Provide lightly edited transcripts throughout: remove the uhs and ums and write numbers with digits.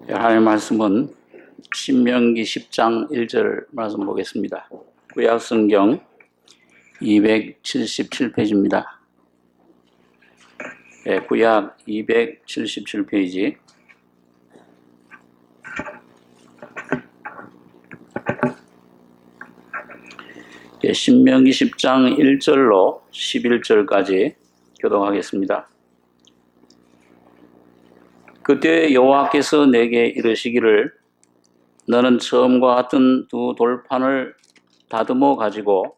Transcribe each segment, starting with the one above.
하나님의 말씀은 신명기 10장 1절 말씀 보겠습니다. 구약 성경 277페이지입니다. 구약 277페이지. 신명기 10장 1절로 11절까지 교독하겠습니다. 그때 여호와께서 내게 이르시기를 너는 처음과 같은 두 돌판을 다듬어 가지고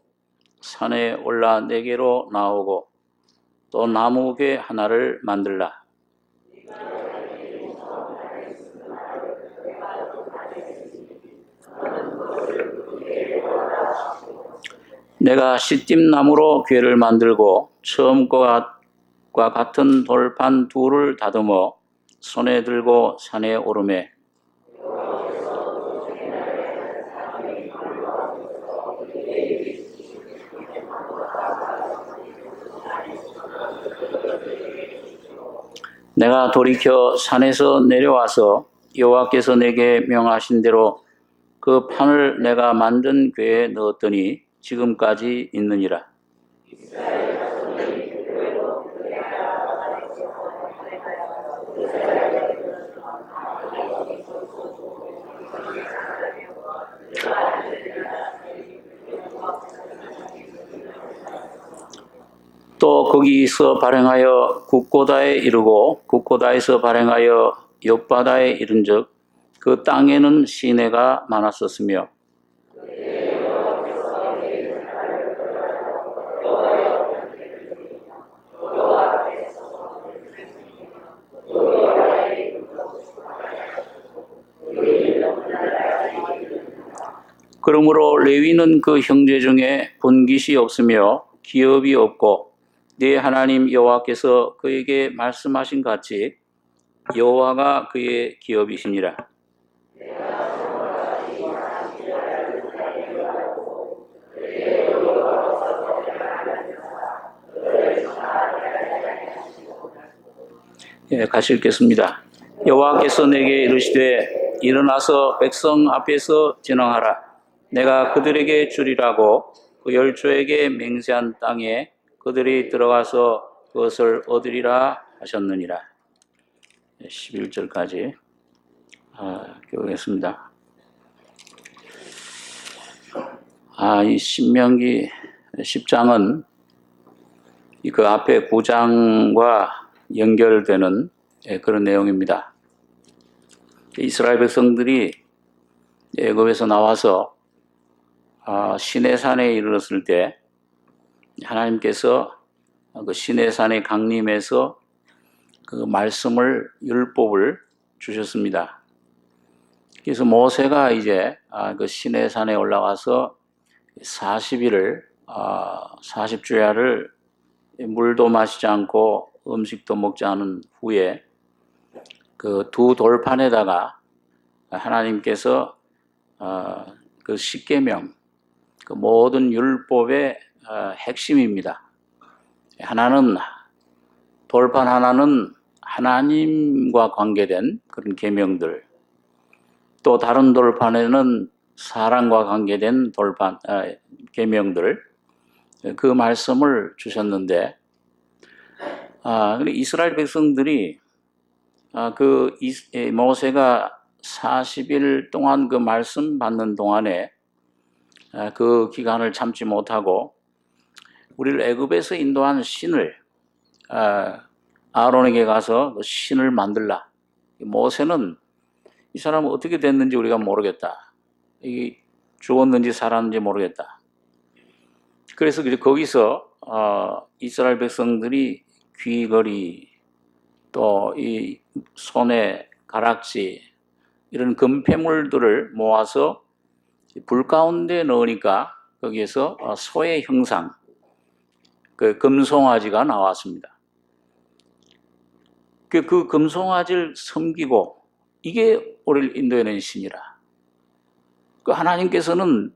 산에 올라 내게로 나오고 또 나무괴 하나를 만들라. 내가 시띠나무로 궤를 만들고 처음과 같은 돌판 둘을 다듬어 손에 들고 산에 오르매 내가 돌이켜 산에서 내려와서 여호와께서 내게 명하신 대로 그 판을 내가 만든 궤에 넣었더니 지금까지 있느니라. 또 거기서 발행하여 국고다에 이르고 국고다에서 발행하여 옆바다에 이른즉 그 땅에는 시내가 많았었으며 그러므로 레위는 그 형제 중에 본깃이 없으며 기업이 없고 네 하나님 여호와께서 그에게 말씀하신 같이 여호와가 그의 기업이시니라. 같이 읽겠습니다. 여호와께서 내게 이르시되 일어나서 백성 앞에서 진행하라. 내가 그들에게 주리라고 그 열조에게 맹세한 땅에 그들이 들어가서 그것을 얻으리라 하셨느니라. 11절까지 교독했습니다. 이 신명기 10장은 그 앞에 9장과 연결되는 그런 내용입니다. 이스라엘 백성들이 애굽에서 나와서 시내산에 이르렀을 때 하나님께서 그 시내산에 강림해서 그 말씀을 율법을 주셨습니다. 그래서 모세가 이제 그 시내산에 올라가서 40일을 40주야를 물도 마시지 않고 음식도 먹지 않은 후에 그 두 돌판에다가 하나님께서 그 십계명 그 모든 율법의 핵심입니다. 하나는 돌판 하나는 하나님과 관계된 그런 계명들, 또 다른 돌판에는 사람과 관계된 돌판 계명들 그 말씀을 주셨는데 이스라엘 백성들이 그 모세가 40일 동안 그 말씀 받는 동안에 그 기간을 참지 못하고 우리를 애굽에서 인도한 신을 아론에게 가서 그 신을 만들라. 모세는 이 사람은 어떻게 됐는지 우리가 모르겠다. 이 죽었는지 살았는지 모르겠다. 그래서 거기서 이스라엘 백성들이 귀걸이 또 이 손에 가락지 이런 금폐물들을 모아서 불 가운데 넣으니까 거기에서 소의 형상, 그 금송아지가 나왔습니다. 그 금송아지를 섬기고 이게 우리를 인도해낸 신이라. 그 하나님께서는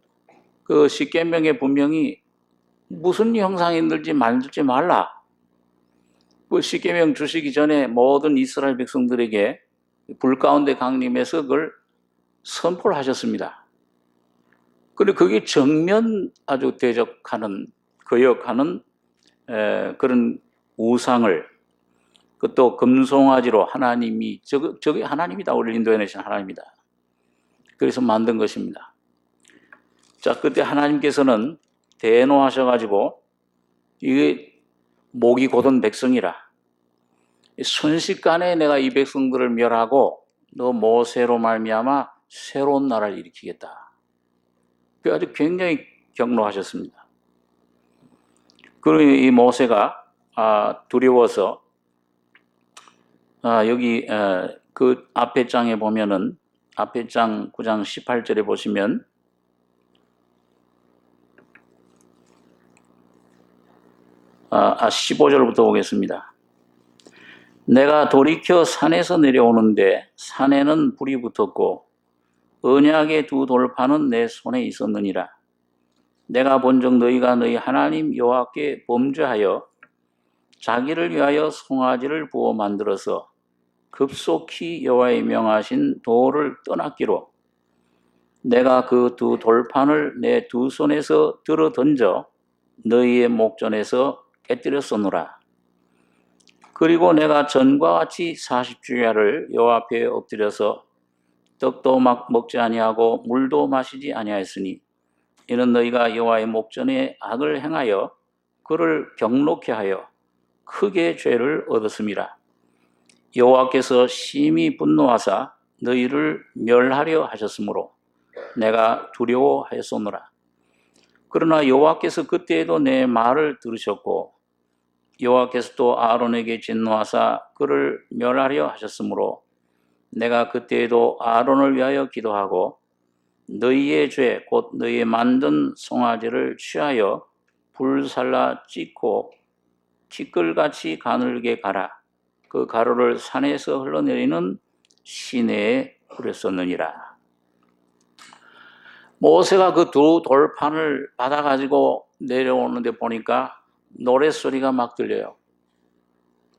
그 십계명에 분명히 무슨 형상이 들지 만들지 말라. 그 십계명 주시기 전에 모든 이스라엘 백성들에게 불 가운데 강림해서 그걸 선포를 하셨습니다. 그런데 그게 정면 아주 대적하는, 거역하는 그런 우상을, 그것도 금송아지로 하나님이, 저게 하나님이다. 우리 인도에 내신 하나님이다. 그래서 만든 것입니다. 자, 그때 하나님께서는 대노하셔가지고 이게 목이 곧은 백성이라 순식간에 내가 이 백성들을 멸하고 너 모세로 말미암아 새로운 나라를 일으키겠다. 그 아주 굉장히 경로하셨습니다. 그리고 이 모세가 두려워서 여기 그 앞에 장에 보면은 앞에 장 9장 18절에 보시면 15절부터 보겠습니다. 내가 돌이켜 산에서 내려오는데 산에는 불이 붙었고 언약의 두 돌판은 내 손에 있었느니라. 내가 본즉 너희가 너희 하나님 여호와께 범죄하여 자기를 위하여 송아지를 부어 만들어서 급속히 여호와의 명하신 도를 떠났기로 내가 그 두 돌판을 내 두 손에서 들어 던져 너희의 목전에서 깨뜨렸었노라. 그리고 내가 전과 같이 40주야를 여호와 앞에 엎드려서 떡도 막 먹지 아니하고 물도 마시지 아니하였으니 이는 너희가 여호와의 목전에 악을 행하여 그를 경록케 하여 크게 죄를 얻었음이라. 여호와께서 심히 분노하사 너희를 멸하려 하셨으므로 내가 두려워하였소노라. 그러나 여호와께서 그때에도 내 말을 들으셨고 여호와께서 또 아론에게 진노하사 그를 멸하려 하셨으므로 내가 그때에도 아론을 위하여 기도하고 너희의 죄 곧 너희의 만든 송아지를 취하여 불살라 찢고 티끌같이 가늘게 갈아 그 가루를 산에서 흘러내리는 시내에 뿌렸었느니라. 모세가 그 두 돌판을 받아가지고 내려오는데 보니까 노랫소리가 막 들려요.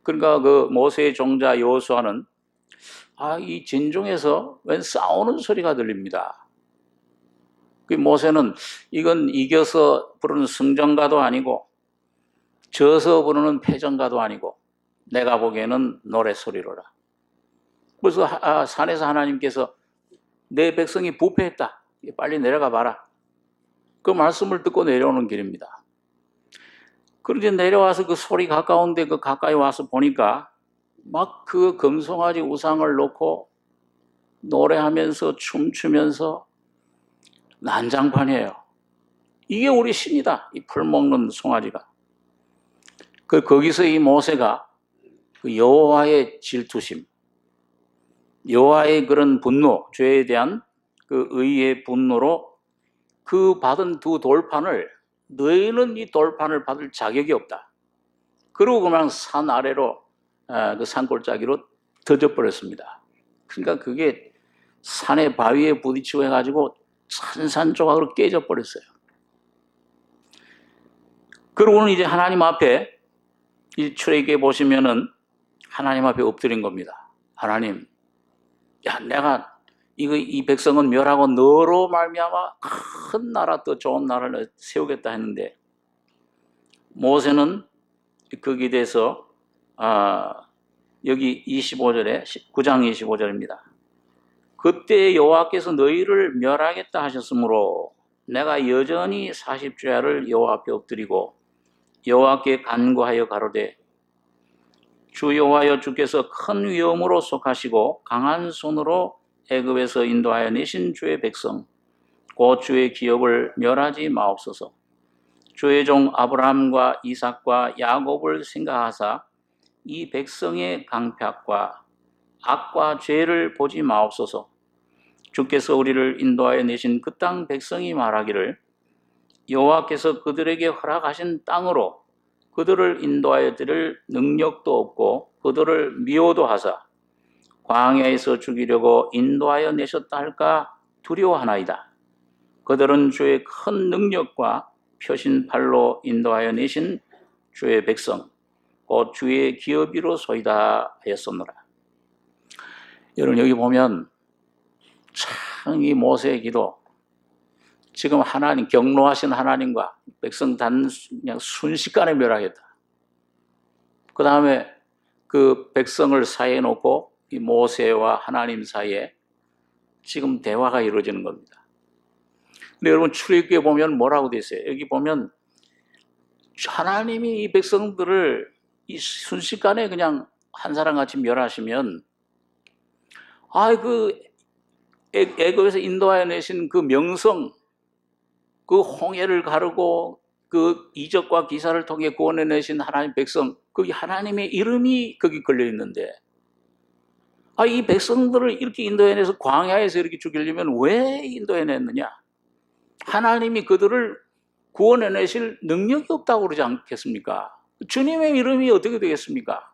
그러니까 그 모세의 종자 여호수아는 이 진중에서 웬 싸우는 소리가 들립니다. 그 모세는 이건 이겨서 부르는 승전가도 아니고 져서 부르는 패전가도 아니고 내가 보기에는 노랫소리로라. 그래서 산에서 하나님께서 내 백성이 부패했다. 빨리 내려가 봐라. 그 말씀을 듣고 내려오는 길입니다. 그런데 내려와서 그 소리 가까운데 그 가까이 와서 보니까 막 그 금송아지 우상을 놓고 노래하면서 춤추면서 난장판이에요. 이게 우리 신이다. 이 풀 먹는 송아지가. 거기서 이 모세가 그 여호와의 질투심, 여호와의 그런 분노, 죄에 대한 그 의의 분노로 그 받은 두 돌판을 너희는 이 돌판을 받을 자격이 없다. 그러고 그냥 산 아래로 그 산골짜기로 던져버렸습니다. 그러니까 그게 산의 바위에 부딪히고 해가지고 산산조각으로 깨져버렸어요. 그러고는 이제 하나님 앞에 이 출애굽기에 보시면은 하나님 앞에 엎드린 겁니다. 하나님, 내가 이 백성은 멸하고 너로 말미암아 큰 나라, 더 좋은 나라를 세우겠다 했는데 모세는 거기에 대해서 여기 25절에 9장 25절입니다. 그때 여호와께서 너희를 멸하겠다 하셨으므로 내가 여전히 40주야를 여호와 앞에 엎드리고 여호와께 간구하여 가로되 주 여호와여 주께서 큰 위엄으로 속하시고 강한 손으로 애굽에서 인도하여 내신 주의 백성 곧 주의 기업을 멸하지 마옵소서. 주의 종 아브라함과 이삭과 야곱을 생각하사 이 백성의 강팍과 악과 죄를 보지 마옵소서. 주께서 우리를 인도하여 내신 그 땅 백성이 말하기를 여호와께서 그들에게 허락하신 땅으로 그들을 인도하여 드릴 능력도 없고 그들을 미워도 하사 광야에서 죽이려고 인도하여 내셨다 할까 두려워하나이다. 그들은 주의 큰 능력과 표신팔로 인도하여 내신 주의 백성 곧 주의 기업이로소이다 하였었노라. 여러분 여기 보면 참 이 모세의 기도, 지금 하나님 경노하신 하나님과 백성 그냥 순식간에 멸하겠다. 그 다음에 그 백성을 사이에 놓고 이 모세와 하나님 사이에 지금 대화가 이루어지는 겁니다. 근데 여러분 출애굽기에 보면 뭐라고 돼 있어요? 여기 보면 하나님이 이 백성들을 이 순식간에 그냥 한 사람같이 멸하시면 애굽에서 인도하여 내신 그 명성, 그 홍해를 가르고 그 이적과 기사를 통해 구원해 내신 하나님 백성, 거기 하나님의 이름이 거기 걸려 있는데, 이 백성들을 이렇게 인도해 내서 광야에서 이렇게 죽이려면 왜 인도해 냈느냐? 하나님이 그들을 구원해 내실 능력이 없다고 그러지 않겠습니까? 주님의 이름이 어떻게 되겠습니까?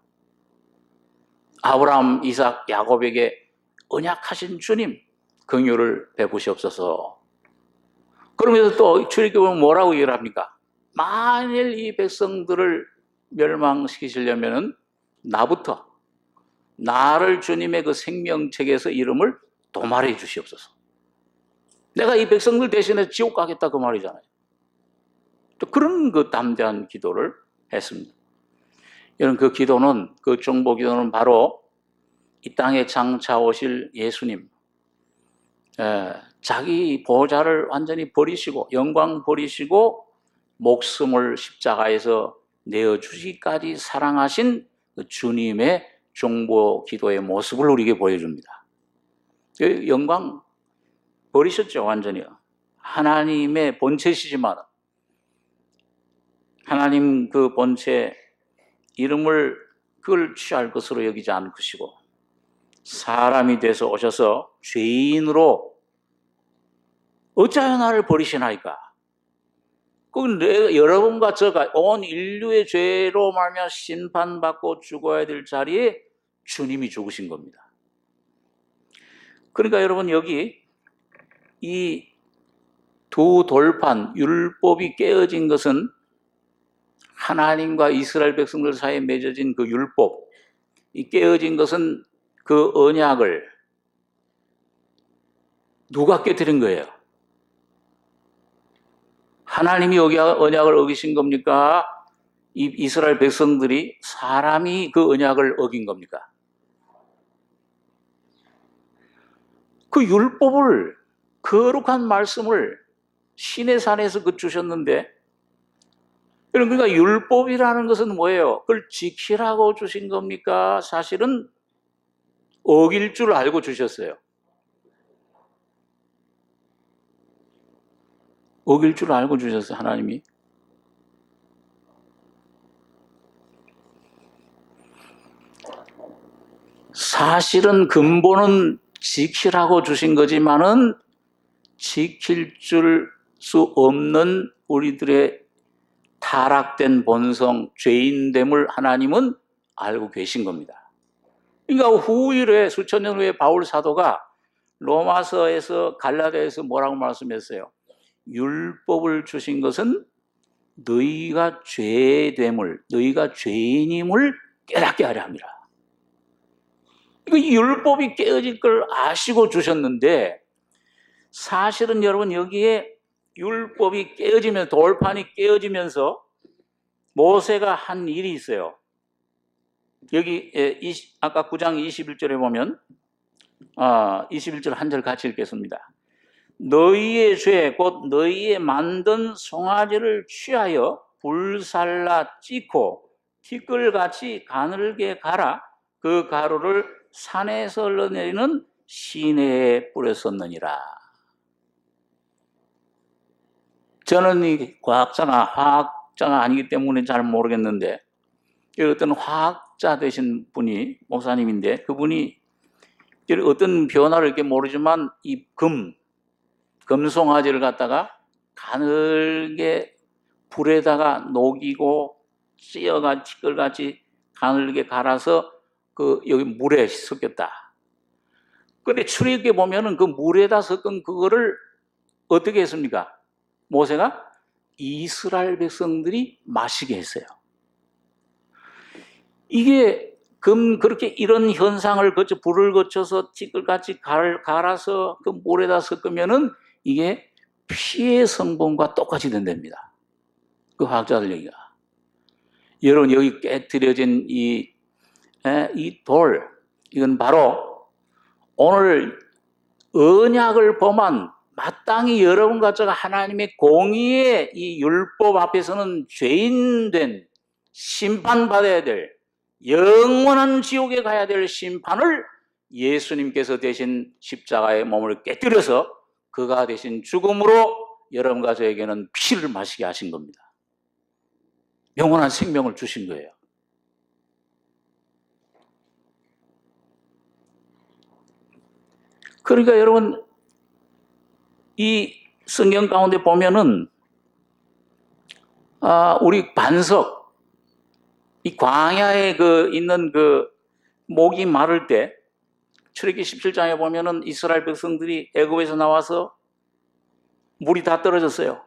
아브라함, 이삭, 야곱에게 언약하신 주님, 긍휼을 베푸시옵소서. 그러면서 또 출애굽기 보면 뭐라고 얘기를 합니까? 만일 이 백성들을 멸망시키시려면 나부터, 나를 주님의 그 생명책에서 이름을 도말해 주시옵소서. 내가 이 백성들 대신에 지옥 가겠다 그 말이잖아요. 또 그런 그 담대한 기도를 했습니다. 여러분 그 기도는, 그 중보 기도는 바로 이 땅에 장차 오실 예수님, 자기 보좌를 완전히 버리시고 영광 버리시고 목숨을 십자가에서 내어주시기까지 사랑하신 그 주님의 중보 기도의 모습을 우리에게 보여줍니다. 그 영광 버리셨죠, 완전히요. 하나님의 본체시지만 하나님 그 본체 이름을 그걸 취할 것으로 여기지 않으시고 사람이 돼서 오셔서 죄인으로 어찌하여 나를 버리시나이까? 그건 여러분과 저가 온 인류의 죄로 말미암아 심판받고 죽어야 될 자리에 주님이 죽으신 겁니다. 그러니까 여러분 여기 이 두 돌판 율법이 깨어진 것은 하나님과 이스라엘 백성들 사이에 맺어진 그 율법, 이 깨어진 것은 그 언약을 누가 깨뜨린 거예요? 하나님이 언약을 어기신 겁니까? 이 이스라엘 백성들이, 사람이 그 언약을 어긴 겁니까? 그 율법을, 거룩한 말씀을 신의 산에서 주셨는데, 그러니까 율법이라는 것은 뭐예요? 그걸 지키라고 주신 겁니까? 사실은 어길 줄 알고 주셨어요. 어길 줄 알고 주셨어요, 하나님이. 사실은 근본은 지키라고 주신 거지만은 지킬 수 없는 우리들의 타락된 본성, 죄인됨을 하나님은 알고 계신 겁니다. 그러니까 후일에, 수천 년 후에 바울 사도가 로마서에서 갈라디아에서 뭐라고 말씀했어요? 율법을 주신 것은 너희가 죄됨을, 너희가 죄인임을 깨닫게 하려 합니다. 율법이 깨어질 걸 아시고 주셨는데, 사실은 여러분 여기에 율법이 깨어지면서, 돌판이 깨어지면서 모세가 한 일이 있어요. 여기 아까 9장 21절에 보면 21절 한 절 같이 읽겠습니다. 너희의 죄 곧 너희의 만든 송아지를 취하여 불살라 찢고 티끌같이 가늘게 갈아 그 가루를 산에서 흘러내리는 시내에 뿌렸었느니라. 저는 이 과학자나 화학자가 아니기 때문에 잘 모르겠는데, 어떤 화학자 되신 분이, 목사님인데, 그분이 어떤 변화를 이렇게 모르지만 이 금송아지를 갖다가 가늘게 불에다가 녹이고 찌어가 티끌같이 가늘게 갈아서 여기 물에 섞였다. 그런데 출애굽기에 보면은 그 물에다 섞은 그거를 어떻게 했습니까? 모세가 이스라엘 백성들이 마시게 했어요. 이게 그렇게 이런 현상을 거쳐 불을 거쳐서 티끌같이 갈아서 그 물에다 섞으면은 이게 피의 성분과 똑같이 된답니다. 그 화학자들 얘기가. 여러분 여기 깨뜨려진 이 돌, 이건 바로 오늘 언약을 범한 마땅히 여러분과 제가 하나님의 공의의 이 율법 앞에서는 죄인된 심판받아야 될 영원한 지옥에 가야 될 심판을 예수님께서 대신 십자가의 몸을 깨뜨려서 그가 대신 죽음으로 여러분과 저에게는 피를 마시게 하신 겁니다. 영원한 생명을 주신 거예요. 그러니까 여러분 이 성경 가운데 보면은 우리 반석 이 광야에 있는 목이 마를 때 출애굽기 17장에 보면은 이스라엘 백성들이 애굽에서 나와서 물이 다 떨어졌어요.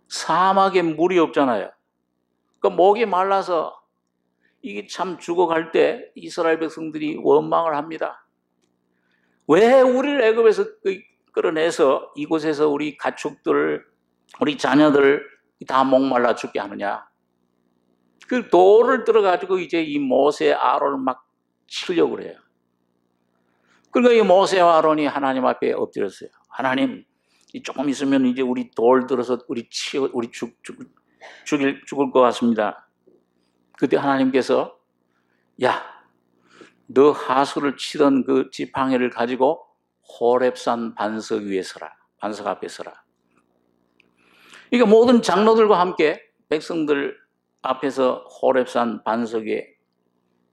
사막에 물이 없잖아요. 그 목이 말라서 이게 참 죽어갈 때 이스라엘 백성들이 원망을 합니다. 왜 우리를 애굽에서 끌어내서 이곳에서 우리 가축들, 우리 자녀들 다 목말라 죽게 하느냐? 그 돌을 들어가지고 이제 이 모세 아론을 막 치려고 그래요. 그러니까 이 모세와 아론이 하나님 앞에 엎드렸어요. 하나님, 조금 있으면 이제 우리 돌 들어서 우리 죽을 것 같습니다. 그때 하나님께서 야, 너 하수를 치던 그 지팡이를 가지고 호렙산 반석 위에 서라. 반석 앞에 서라. 그러니까 모든 장로들과 함께 백성들 앞에서 호렙산 반석 위에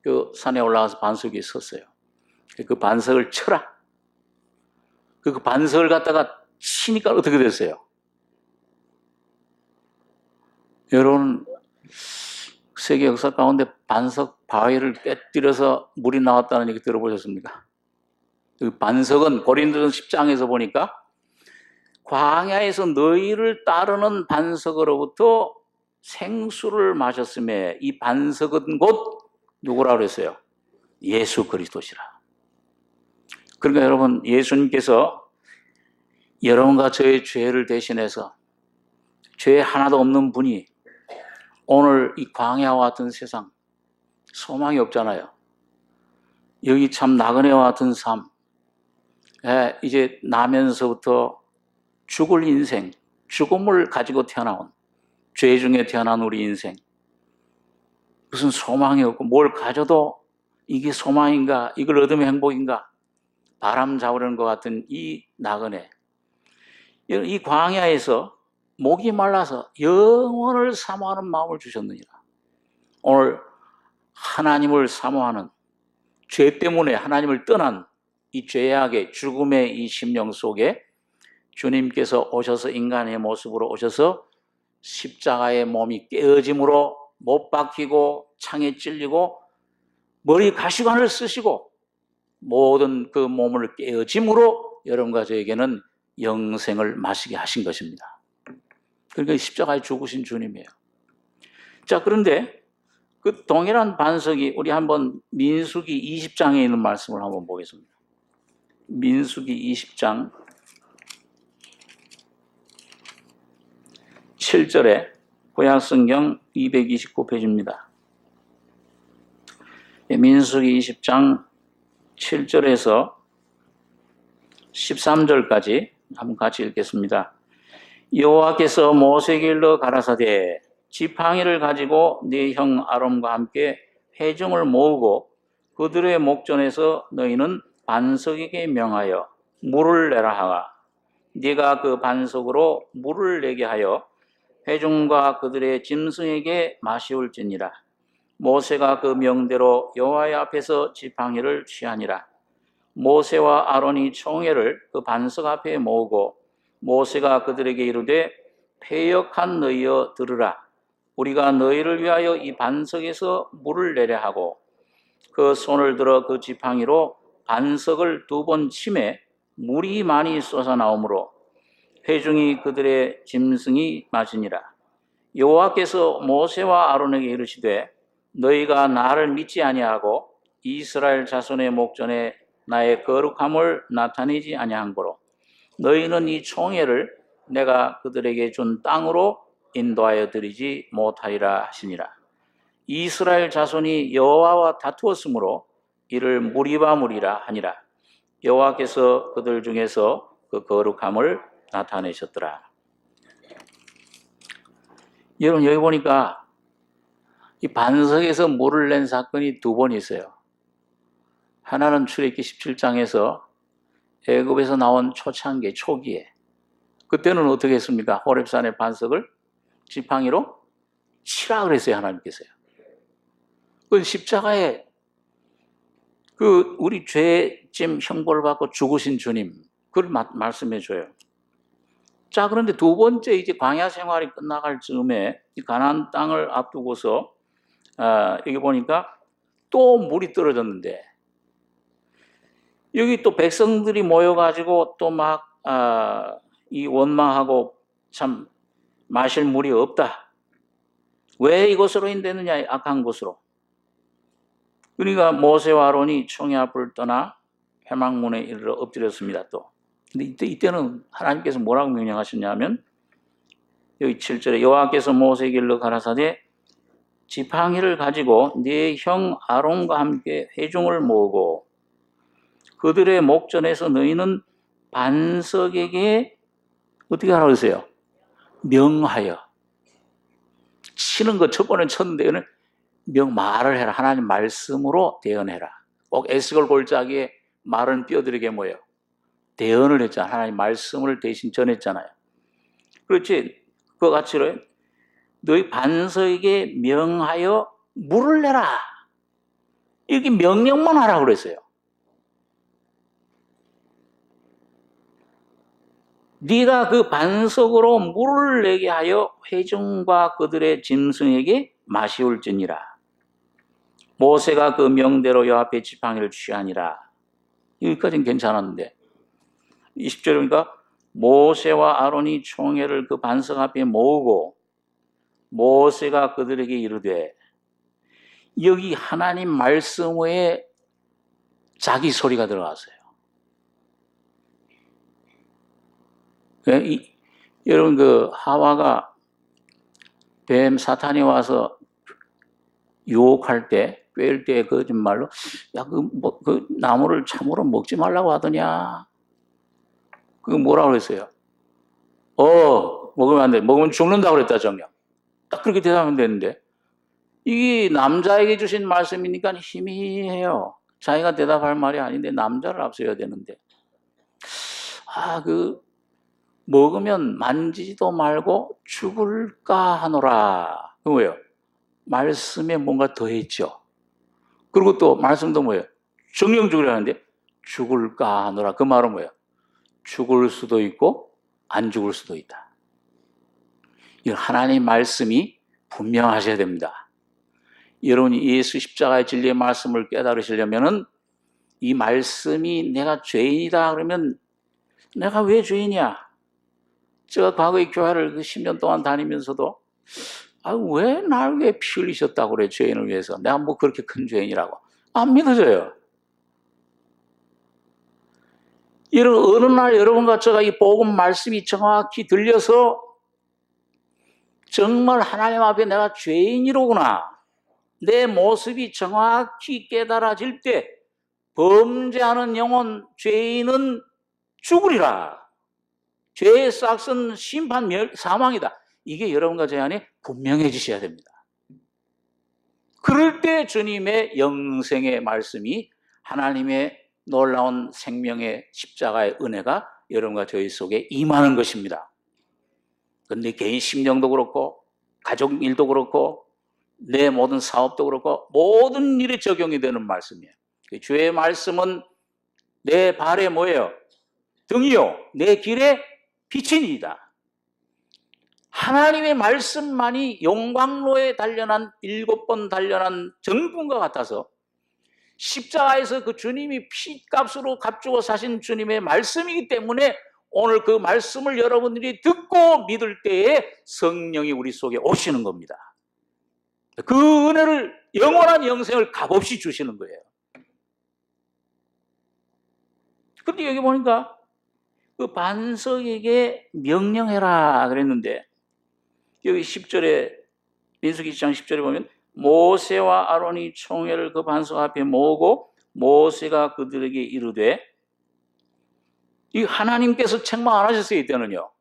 그 산에 올라가서 반석 위에 섰어요. 그 반석을 쳐라. 그 반석을 갖다가 치니까 어떻게 됐어요? 여러분 세계 역사 가운데 반석 바위를 깨뜨려서 물이 나왔다는 얘기 들어보셨습니까? 그 반석은 고린도전 10장에서 보니까 광야에서 너희를 따르는 반석으로부터 생수를 마셨음에 이 반석은 곧 누구라고 그랬어요? 예수 그리스도시라. 그러니까 여러분 예수님께서 여러분과 저의 죄를 대신해서 죄 하나도 없는 분이 오늘 이 광야와 같은 세상 소망이 없잖아요. 여기 참 나그네와 같은 삶, 이제 나면서부터 죽을 인생, 죽음을 가지고 태어나온 죄 중에 태어난 우리 인생, 무슨 소망이 없고 뭘 가져도 이게 소망인가, 이걸 얻으면 행복인가, 바람 잡으려는 것 같은 이 나그네, 이 광야에서 목이 말라서 영원을 사모하는 마음을 주셨느니라. 오늘 하나님을 사모하는 죄 때문에 하나님을 떠난 이 죄악의 죽음의 이 심령 속에 주님께서 오셔서 인간의 모습으로 오셔서 십자가의 몸이 깨어짐으로 못 박히고 창에 찔리고 머리 가시관을 쓰시고 모든 그 몸을 깨어짐으로 여러분과 저에게는 영생을 마시게 하신 것입니다. 그러니까 십자가에 죽으신 주님이에요. 자, 그런데 그 동일한 반석이 우리 한번 민수기 20장에 있는 말씀을 한번 보겠습니다. 민수기 20장 7절에 구약성경 229페이지입니다. 민수기 20장 7절에서 13절까지 한번 같이 읽겠습니다. 여호와께서 모세에게 일러 가라사대 지팡이를 가지고 네 형 아론과 함께 회중을 모으고 그들의 목전에서 너희는 반석에게 명하여 물을 내라 하가 네가 그 반석으로 물을 내게 하여 회중과 그들의 짐승에게 마시울지니라. 모세가 그 명대로 여호와의 앞에서 지팡이를 취하니라. 모세와 아론이 총회를 그 반석 앞에 모으고 모세가 그들에게 이르되 패역한 너희여 들으라. 우리가 너희를 위하여 이 반석에서 물을 내려 하고 그 손을 들어 그 지팡이로 반석을 2번 치매 물이 많이 쏟아나오므로 회중이 그들의 짐승이 마시니라. 여호와께서 모세와 아론에게 이르시되 너희가 나를 믿지 아니하고 이스라엘 자손의 목전에 나의 거룩함을 나타내지 아니한 거로 너희는 이 총회를 내가 그들에게 준 땅으로 인도하여 드리지 못하리라 하시니라. 이스라엘 자손이 여호와와 다투었으므로 이를 무리바무리라 하니라. 여호와께서 그들 중에서 그 거룩함을 나타내셨더라. 여러분 여기 보니까 이 반석에서 물을 낸 사건이 두 번 있어요. 하나는 출애굽기 17장에서 애굽에서 나온 초창기 초기에 그때는 어떻게 했습니까? 호렙산의 반석을 지팡이로 치라 그랬어요. 하나님께서요. 그 십자가에 그 우리 죄짐 형벌을 받고 죽으신 주님 그걸 말씀해 줘요. 자, 그런데 두 번째 이제 광야 생활이 끝나갈 즈음에 이 가나안 땅을 앞두고서 여기 보니까 또 물이 떨어졌는데 여기 또 백성들이 모여가지고 또 막 이 원망하고 참 마실 물이 없다. 왜 이곳으로 인되느냐, 악한 곳으로. 그러니까 모세와 아론이 총회 앞을 떠나 회막문에 이르러 엎드렸습니다. 또. 근데 이때는 하나님께서 뭐라고 명령하셨냐면 여기 7절에 여호와께서 모세에게 일러 가라사대 지팡이를 가지고 네 형 아론과 함께 회중을 모으고 그들의 목전에서 너희는 반석에게 어떻게 하라고 했어요? 명하여. 치는 거 첫 번에 쳤는데 말을 해라. 하나님 말씀으로 대언해라. 꼭 에스겔 골짜기에 마른 뼈들에게 뭐예요? 대언을 했잖아요. 하나님 말씀을 대신 전했잖아요. 그렇지. 그거 같이로 너희 반석에게 명하여 물을 내라. 이렇게 명령만 하라고 그랬어요. 네가 그 반석으로 물을 내게 하여 회중과 그들의 짐승에게 마시울지니라. 모세가 그 명대로 여호와 앞에 지팡이를 취하니라. 여기까지는 괜찮았는데 20절이니까 모세와 아론이 총회를 그 반석 앞에 모으고 모세가 그들에게 이르되 여기 하나님 말씀 외에 자기 소리가 들어갔어요. 여러분 그 하와가 뱀 사탄이 와서 유혹할 때 꿰일 때 거짓말로 야 그 나무를 참으로 먹지 말라고 하더냐. 그거 뭐라고 그랬어요? 먹으면 안 돼. 먹으면 죽는다고 그랬다 정령. 딱 그렇게 대답하면 되는데 이게 남자에게 주신 말씀이니까 희미해요. 자기가 대답할 말이 아닌데 남자를 앞서야 되는데 먹으면 만지지도 말고 죽을까 하노라. 그 뭐예요? 말씀에 뭔가 더했죠. 그리고 또 말씀도 뭐예요? 정령 죽으라는데 죽을까 하노라. 그 말은 뭐예요? 죽을 수도 있고 안 죽을 수도 있다. 이 하나님의 말씀이 분명하셔야 됩니다. 여러분이 예수 십자가의 진리의 말씀을 깨달으시려면은 이 말씀이 내가 죄인이다 그러면 내가 왜 죄인이야? 제가 과거에 교회를 10년 동안 다니면서도 왜 날 왜 피 흘리셨다고 그래 죄인을 위해서 내가 뭐 그렇게 큰 죄인이라고 안 믿어져요. 어느 날 여러분과 제가 이 복음 말씀이 정확히 들려서 정말 하나님 앞에 내가 죄인이로구나 내 모습이 정확히 깨달아질 때 범죄하는 영혼 죄인은 죽으리라. 죄의 싹은 심판 사망이다. 이게 여러분과 제 안에 분명해지셔야 됩니다. 그럴 때 주님의 영생의 말씀이 하나님의 놀라운 생명의 십자가의 은혜가 여러분과 저희 속에 임하는 것입니다. 그런데 개인 심령도 그렇고 가족 일도 그렇고 내 모든 사업도 그렇고 모든 일에 적용이 되는 말씀이에요. 주의 말씀은 내 발에 뭐예요? 등이요 내 길에 빛이니이다. 하나님의 말씀만이 용광로에 단련한 7번 단련한 정금과 같아서 십자가에서 그 주님이 피값으로 값주고 사신 주님의 말씀이기 때문에 오늘 그 말씀을 여러분들이 듣고 믿을 때에 성령이 우리 속에 오시는 겁니다. 그 은혜를 영원한 영생을 값없이 주시는 거예요. 근데 여기 보니까 그 반석에게 명령해라 그랬는데 여기 10절에 민수기 1장 10절에 보면 모세와 아론이 총회를 그 반석 앞에 모으고 모세가 그들에게 이르되 이 하나님께서 책망 안 하셨어요. 이때는요.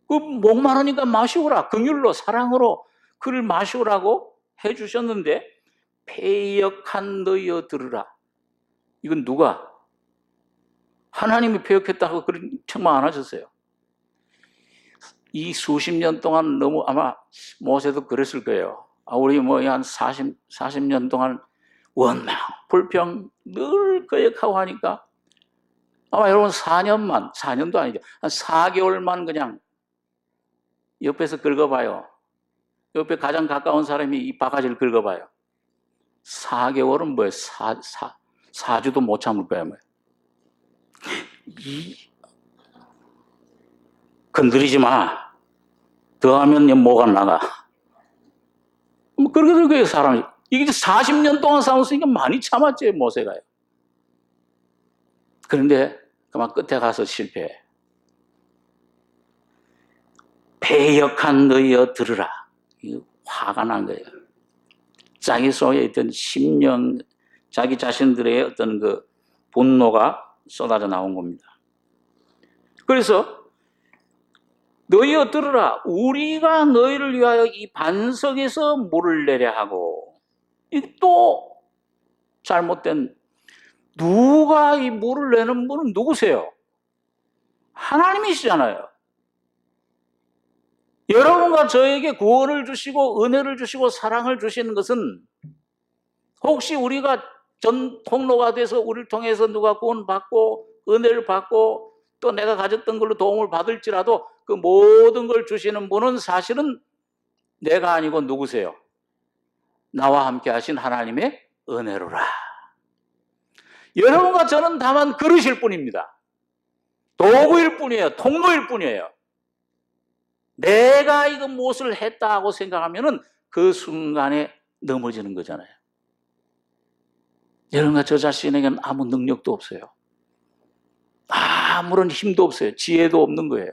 그 목마르니까 마시오라. 긍휼로 사랑으로 그를 마시오라고 해주셨는데 패역한 너희여 들으라. 이건 누가? 하나님이 패역했다고 그런 책망 안 하셨어요. 이 수십 년 동안 너무 아마 모세도 그랬을 거예요. 우리 한 40년 동안 원망, 불평 늘 거역하고 하니까 아마 여러분 4년도 아니죠. 한 4개월만 그냥 옆에서 긁어봐요. 옆에 가장 가까운 사람이 이 바가지를 긁어봐요. 4개월은 뭐예요? 4주도 못 참을 거야. 뭐예요. 건드리지 마. 더 하면 뭐가 나가. 그렇게 될 거예요, 사람이. 이게 40년 동안 싸웠으니까 많이 참았지, 모세가요. 그런데 그만 끝에 가서 실패해. 패역한 너희여 들으라. 화가 난 거예요. 자기 속에 있던 심령, 자기 자신들의 어떤 그 분노가 쏟아져 나온 겁니다. 그래서 너희여 들으라. 우리가 너희를 위하여 이 반석에서 물을 내려 하고, 이 또 잘못된, 누가 이 물을 내는 분은 누구세요? 하나님이시잖아요. 여러분과 저에게 구원을 주시고 은혜를 주시고 사랑을 주시는 것은 혹시 우리가 전 통로가 돼서 우리를 통해서 누가 구원받고 은혜를 받고 또 내가 가졌던 걸로 도움을 받을지라도 그 모든 걸 주시는 분은 사실은 내가 아니고 누구세요? 나와 함께 하신 하나님의 은혜로라. 여러분과 저는 다만 그러실 뿐입니다. 도구일 뿐이에요. 통로일 뿐이에요. 내가 이거 무엇을 했다고 생각하면은 그 순간에 넘어지는 거잖아요. 여러분과 저 자신에게는 아무 능력도 없어요. 아무런 힘도 없어요. 지혜도 없는 거예요.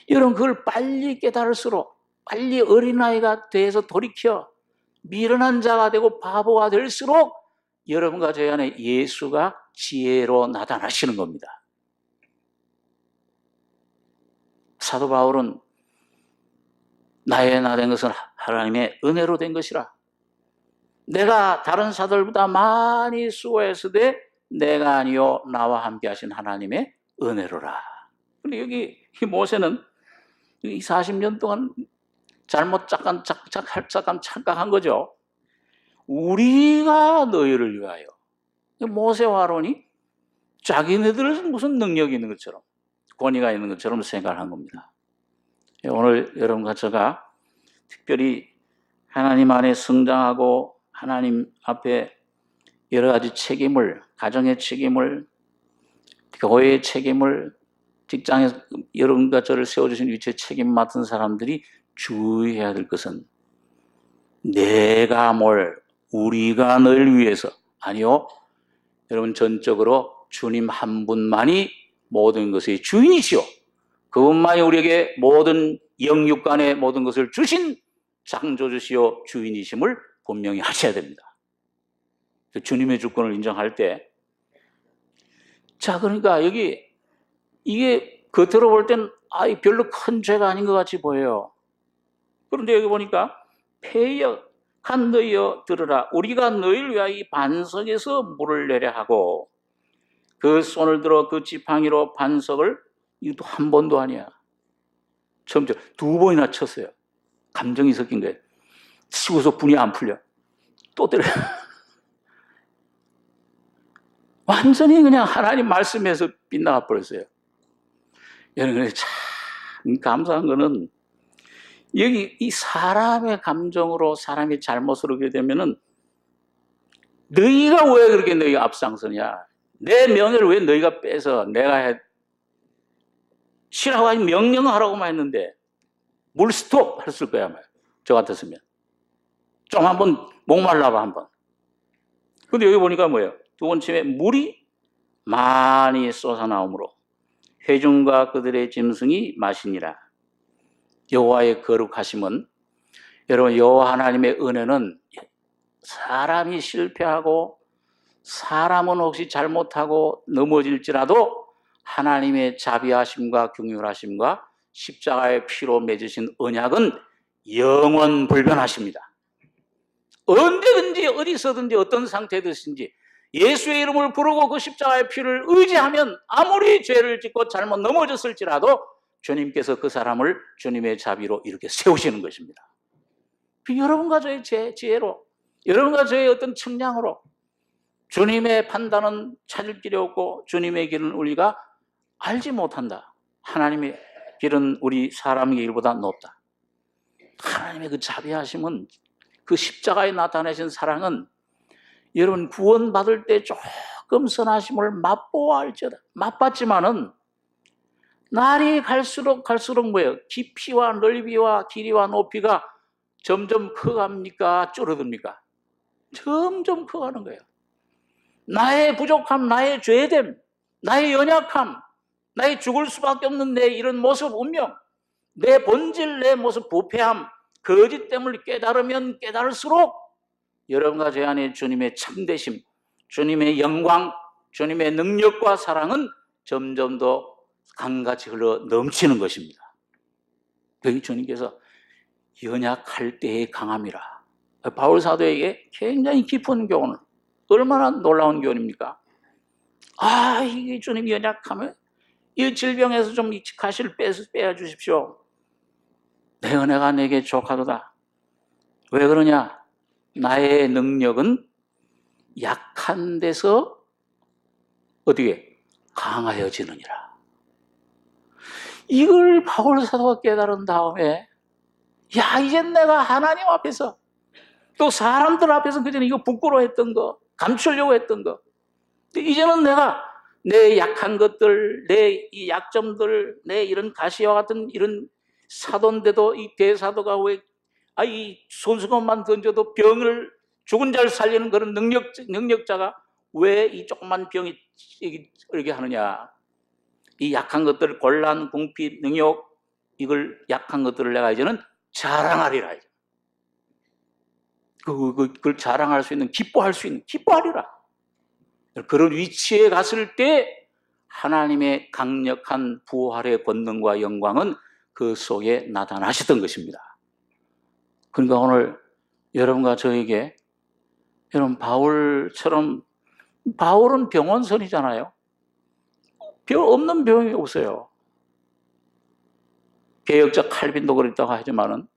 여러분 그걸 빨리 깨달을수록 빨리 어린아이가 돼서 돌이켜 미련한 자가 되고 바보가 될수록 여러분과 저희 안에 예수가 지혜로 나타나시는 겁니다. 사도 바울은 나의 나 된 것은 하나님의 은혜로 된 것이라. 내가 다른 사도들보다 많이 수고했으되 내가 아니요 나와 함께 하신 하나님의 은혜로라. 근데 여기 이 모세는 이 40년 동안 잘못 잠깐 착각한 거죠. 우리가 너희를 위하여. 모세와 아론이 자기네들은 무슨 능력이 있는 것처럼 권위가 있는 것처럼 생각을 한 겁니다. 오늘 여러분과 제가 특별히 하나님 안에 성장하고 하나님 앞에 여러 가지 책임을, 가정의 책임을, 교회의 책임을, 직장에서 여러분과 저를 세워주신 위치에 책임 맡은 사람들이 주의해야 될 것은 내가 우리가 너를 위해서, 아니요, 여러분 전적으로 주님 한 분만이 모든 것의 주인이시오. 그분만이 우리에게 모든 영육간의 모든 것을 주신 창조주시오 주인이심을 분명히 하셔야 됩니다. 주님의 주권을 인정할 때, 자, 그러니까 이게 겉으로 볼 땐 별로 큰 죄가 아닌 것 같이 보여요. 그런데 여기 보니까 패역한 너희여 들으라. 우리가 너희를 위하여 이 반석에서 물을 내려 하고 그 손을 들어 그 지팡이로 반석을, 이것도 한 번도 아니야. 처음 2번이나 쳤어요. 감정이 섞인 거예요. 치고서 분이 안 풀려. 또 때려. 완전히 그냥 하나님 말씀에서 빗나가 버렸어요. 여러분, 참 감사한 거는 여기 이 사람의 감정으로 사람이 잘못을 하게 되면은 너희가 왜 그렇게 너희가 앞장서냐? 내 명예를 왜 너희가 빼서 내가 쉬라고 하니 명령하라고만 했는데 물 스톱 했을 거야. 저 같았으면. 좀 한번 목말라봐 한번. 근데 여기 보니까 뭐예요? 두 번째 물이 많이 쏟아나오므로 회중과 그들의 짐승이 마시니라. 여호와의 거룩하심은, 여러분, 여호와 하나님의 은혜는 사람이 실패하고 사람은 혹시 잘못하고 넘어질지라도 하나님의 자비하심과 긍휼하심과 십자가의 피로 맺으신 언약은 영원 불변하십니다. 언제든지 어디서든지 어떤 상태든지 예수의 이름을 부르고 그 십자가의 피를 의지하면 아무리 죄를 짓고 잘못 넘어졌을지라도 주님께서 그 사람을 주님의 자비로 이렇게 세우시는 것입니다. 여러분과 저의 지혜로, 여러분과 저의 어떤 측량으로 주님의 판단은 찾을 길이 없고 주님의 길은 우리가 알지 못한다. 하나님의 길은 우리 사람의 길보다 높다. 하나님의 그 자비하심은, 그 십자가에 나타내신 사랑은 여러분 구원받을 때 조금 선하심을 맛보아할지어다. 맛봤지만은 날이 갈수록 뭐예요? 깊이와 넓이와 길이와 높이가 점점 커갑니까? 줄어듭니까? 점점 커가는 거예요. 나의 부족함, 나의 죄됨, 나의 연약함, 나의 죽을 수밖에 없는 내 이런 모습, 운명, 내 본질, 내 모습, 부패함, 거짓됨을 깨달으면 깨달을수록 여러분과 제 안에 주님의 참되심, 주님의 영광, 주님의 능력과 사랑은 점점 더 강같이 흘러 넘치는 것입니다. 여기 주님께서 연약할 때의 강함이라. 바울 사도에게 굉장히 깊은 교훈을, 얼마나 놀라운 교훈입니까? 이게 주님 연약함을, 이 질병에서 좀 이 가시를 빼어 주십시오. 내 은혜가 내게 족하도다. 왜 그러냐? 나의 능력은 약한 데서 어떻게 강하여지느니라. 이걸 바울 사도가 깨달은 다음에, 이젠 내가 하나님 앞에서, 또 사람들 앞에서 그전에 이거 부끄러워했던 거, 감추려고 했던 거, 이제는 내가 내 약한 것들, 내 이 약점들, 내 이런 가시와 같은 이런 사도인데도 이 대사도가 왜 이 손수건만 던져도 병을, 죽은 자를 살리는 그런 능력자가 왜 이 조그만 병이 이렇게 하느냐? 이 약한 것들, 곤란, 궁핍, 능욕, 이걸 약한 것들을 내가 이제는 자랑하리라. 그걸 자랑할 수 있는, 기뻐하리라. 그런 위치에 갔을 때 하나님의 강력한 부활의 권능과 영광은 그 속에 나타나셨던 것입니다. 그러니까 오늘 여러분과 저에게, 여러분 바울처럼, 바울은 병원선이잖아요. 없는 병이 없어요. 개혁자 칼빈도 그랬다고 하지만은,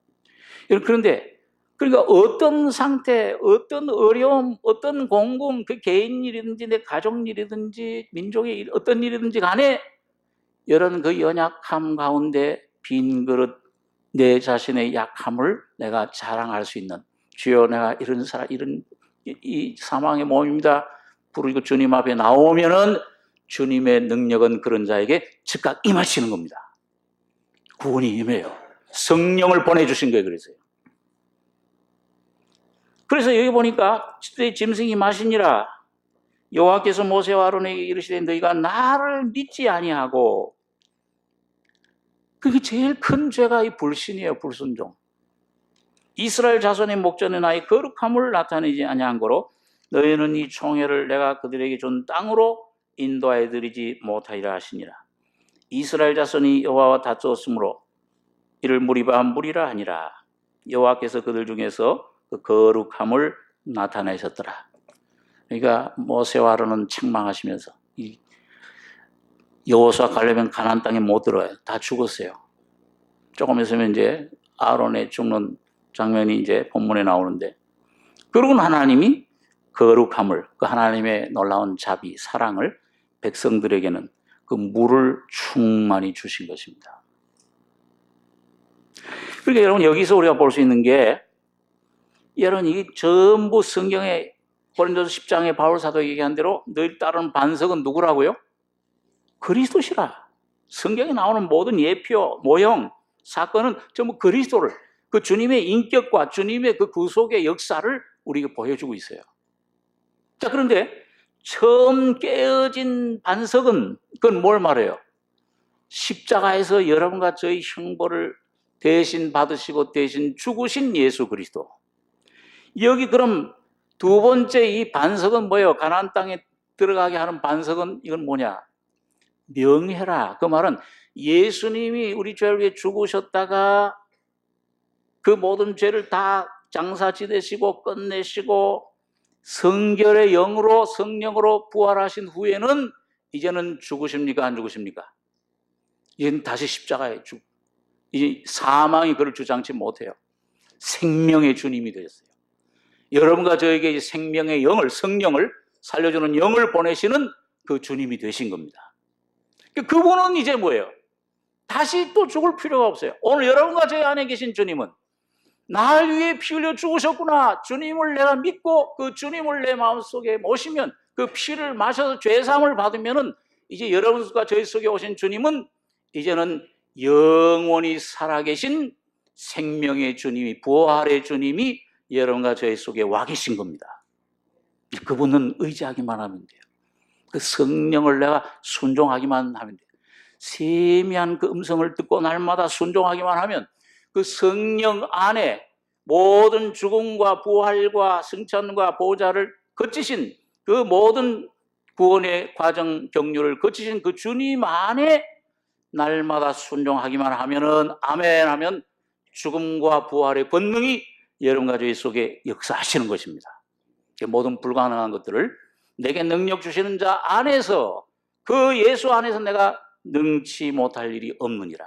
그런데 그러니까 어떤 상태, 어떤 어려움, 어떤 공공, 그 개인 일이든지 내 가족 일이든지 민족의 일, 어떤 일이든지 간에 이런 그 연약함 가운데 빈 그릇, 내 자신의 약함을 내가 자랑할 수 있는, 주여 내가 이런 사람, 이 사망의 몸입니다 부르고 주님 앞에 나오면은 주님의 능력은 그런 자에게 즉각 임하시는 겁니다. 구원이 임해요. 성령을 보내주신 거예요. 그래서 여기 보니까 짐승이 마시니라. 여호와께서 모세와 아론에게 이르시되 너희가 나를 믿지 아니하고, 그게 제일 큰 죄가 이 불신이에요. 불순종. 이스라엘 자손의 목전에 나의 거룩함을 나타내지 아니한 거로 너희는 이 총회를 내가 그들에게 준 땅으로 인도하여 드리지 못하리라 하시니라. 이스라엘 자손이 여호와와 다투었으므로 이를 무리라 하니라. 여호와께서 그들 중에서 그 거룩함을 나타내셨더라. 그러니까 모세와 아론은 책망하시면서, 여호수아 가려면 가나안 땅에 못 들어요. 다 죽었어요. 조금 있으면 이제 아론의 죽는 장면이 이제 본문에 나오는데, 그러고는 하나님이 거룩함을, 그 하나님의 놀라운 자비, 사랑을 백성들에게는 그 물을 충만히 주신 것입니다. 그러니까 여러분 여기서 우리가 볼 수 있는 게, 여러분 이게 전부 성경에 고린도서 10장에 바울 사도가 얘기한 대로 너희 따르는 반석은 누구라고요? 그리스도시라. 성경에 나오는 모든 예표, 모형, 사건은 전부 그리스도를, 그 주님의 인격과 주님의 그 구속의 역사를 우리에게 보여주고 있어요. 자, 그런데 처음 깨어진 반석은 그건 뭘 말해요? 십자가에서 여러분과 저희 형벌을 대신 받으시고 대신 죽으신 예수 그리스도. 여기 그럼 두 번째 이 반석은 뭐예요? 가나안 땅에 들어가게 하는 반석은 이건 뭐냐? 명예라. 그 말은 예수님이 우리 죄를 위해 죽으셨다가 그 모든 죄를 다 장사 지내시고 끝내시고 성결의 영으로 성령으로 부활하신 후에는 이제는 죽으십니까? 안 죽으십니까? 이제는 다시 십자가에 이 사망이 그를 주장치 못해요. 생명의 주님이 되셨어요. 여러분과 저에게 생명의 영을, 성령을 살려주는 영을 보내시는 그 주님이 되신 겁니다. 그분은 이제 뭐예요? 다시 또 죽을 필요가 없어요. 오늘 여러분과 제 안에 계신 주님은 날 위해 피 흘려 죽으셨구나. 주님을 내가 믿고 그 주님을 내 마음속에 모시면 그 피를 마셔서 죄사함을 받으면은 이제 여러분과 저희 속에 오신 주님은 이제는 영원히 살아계신 생명의 주님이, 부활의 주님이 여러분과 저희 속에 와 계신 겁니다. 그분은 의지하기만 하면 돼요. 그 성령을 내가 순종하기만 하면 돼요. 세미한 그 음성을 듣고 날마다 순종하기만 하면 그 성령 안에 모든 죽음과 부활과 승천과 보좌를 거치신 그 모든 구원의 과정 경륜을 거치신 그 주님 안에 날마다 순종하기만 하면은 아멘 하면 죽음과 부활의 권능이 여러분과 저희 속에 역사하시는 것입니다. 모든 불가능한 것들을 내게 능력 주시는 자 안에서 그 예수 안에서 내가 능치 못할 일이 없느니라.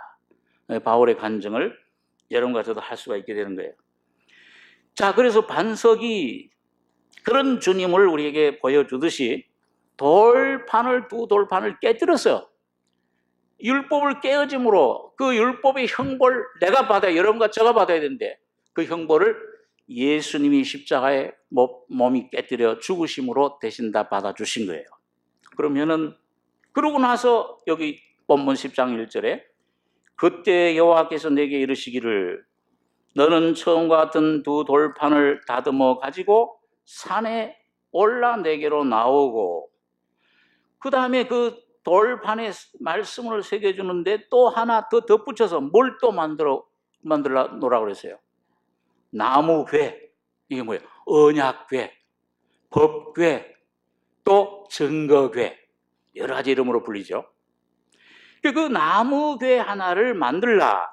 바울의 간증을 여러분과 저도 할 수가 있게 되는 거예요. 자, 그래서 반석이 그런 주님을 우리에게 보여주듯이 두 돌판을 깨뜨렸어요. 율법을 깨어짐으로 그 율법의 형벌 내가 받아야, 여러분과 제가 받아야 되는데 그 형벌을 예수님이 십자가에 몸이 깨뜨려 죽으심으로 대신 다 받아주신 거예요. 그러면은 그러고 나서 여기 본문 10장 1절에 그때 여호와께서 내게 이르시기를 너는 처음과 같은 두 돌판을 다듬어 가지고 산에 올라 내게로 나오고, 그 다음에 그 돌판에 말씀을 새겨주는데 또 하나 더 덧붙여서 뭘 또 만들어 놓으라고 그랬어요. 나무궤, 이게 뭐예요? 언약궤, 법궤, 또 증거궤, 여러 가지 이름으로 불리죠. 그 나무궤 하나를 만들라.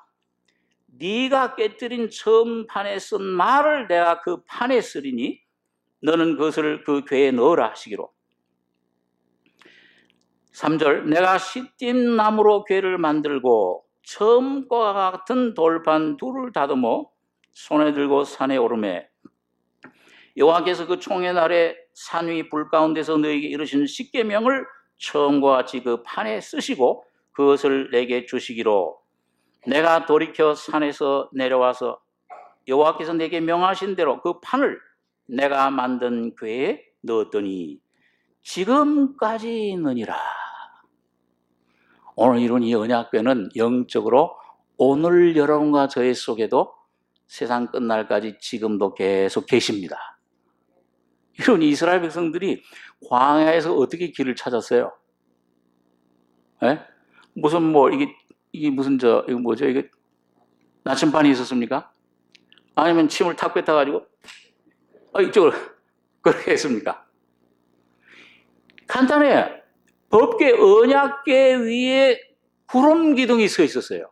네가 깨뜨린 처음 판에 쓴 말을 내가 그 판에 쓰리니 너는 그것을 그 궤에 넣으라 하시기로. 3절 내가 시띠 나무로 궤를 만들고 처음과 같은 돌판 둘을 다듬어 손에 들고 산에 오르매 여호와께서 그 총회 날에 산 위 불 가운데서 너에게 이르시는 십계명을 처음과 같이 그 판에 쓰시고 그것을 내게 주시기로. 내가 돌이켜 산에서 내려와서 여호와께서 내게 명하신 대로 그 판을 내가 만든 궤에 넣었더니 지금까지느니라. 오늘 이룬 이 언약궤는 영적으로 오늘 여러분과 저의 속에도 세상 끝날까지 지금도 계속 계십니다. 이런 이스라엘 백성들이 광야에서 어떻게 길을 찾았어요? 예? 무슨 뭐 이게 무슨 이거 뭐죠? 이게 나침반이 있었습니까? 아니면 침을 탁 뱉어가지고 이쪽으로 그렇게 했습니까? 간단해요. 법궤 언약궤 위에 구름 기둥이 서 있었어요.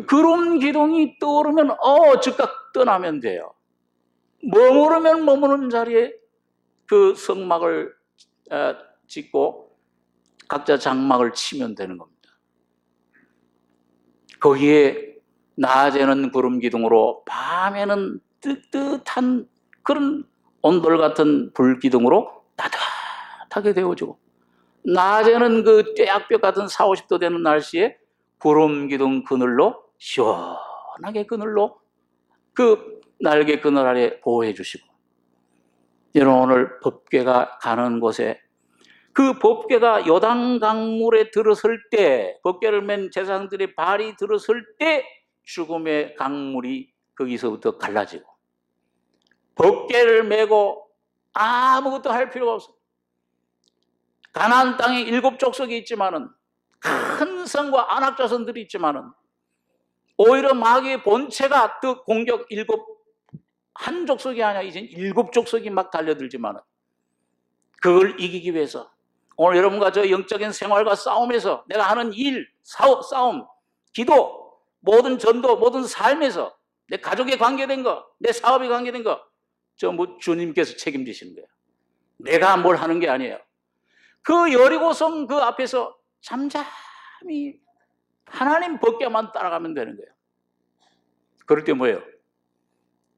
구름 기둥이 떠오르면 즉각 떠나면 돼요. 머무르면 머무는 자리에 그 성막을 짓고 각자 장막을 치면 되는 겁니다. 거기에 낮에는 구름 기둥으로 밤에는 뜨뜻한 그런 온돌 같은 불 기둥으로 따뜻하게 데워지고, 낮에는 그 떼약볕 같은 40~50도 되는 날씨에 구름 기둥 그늘로 시원하게 그늘로 그 날개 그늘 아래 보호해 주시고, 여러분 오늘 법궤가 가는 곳에 그 법궤가 요단 강물에 들어설 때, 법궤를 맨 제사장들의 발이 들어설 때 죽음의 강물이 거기서부터 갈라지고, 법궤를 메고 아무것도 할 필요가 없어. 가나안 땅에 7 족속이 있지만은 큰 성과 안악 자손들이 있지만은 오히려 마귀의 본체가 더 공격 한 족속이 아니라 이제 7 족속이 막 달려들지만은 그걸 이기기 위해서 오늘 여러분과 저 영적인 생활과 싸움에서 내가 하는 일, 싸움, 기도, 모든 전도, 모든 삶에서 내 가족에 관계된 거, 내 사업에 관계된 거 전부 주님께서 책임지시는 거예요. 내가 뭘 하는 게 아니에요. 그 여리고성 그 앞에서 잠잠히 하나님 법궤만 따라가면 되는 거예요. 그럴 때 뭐예요?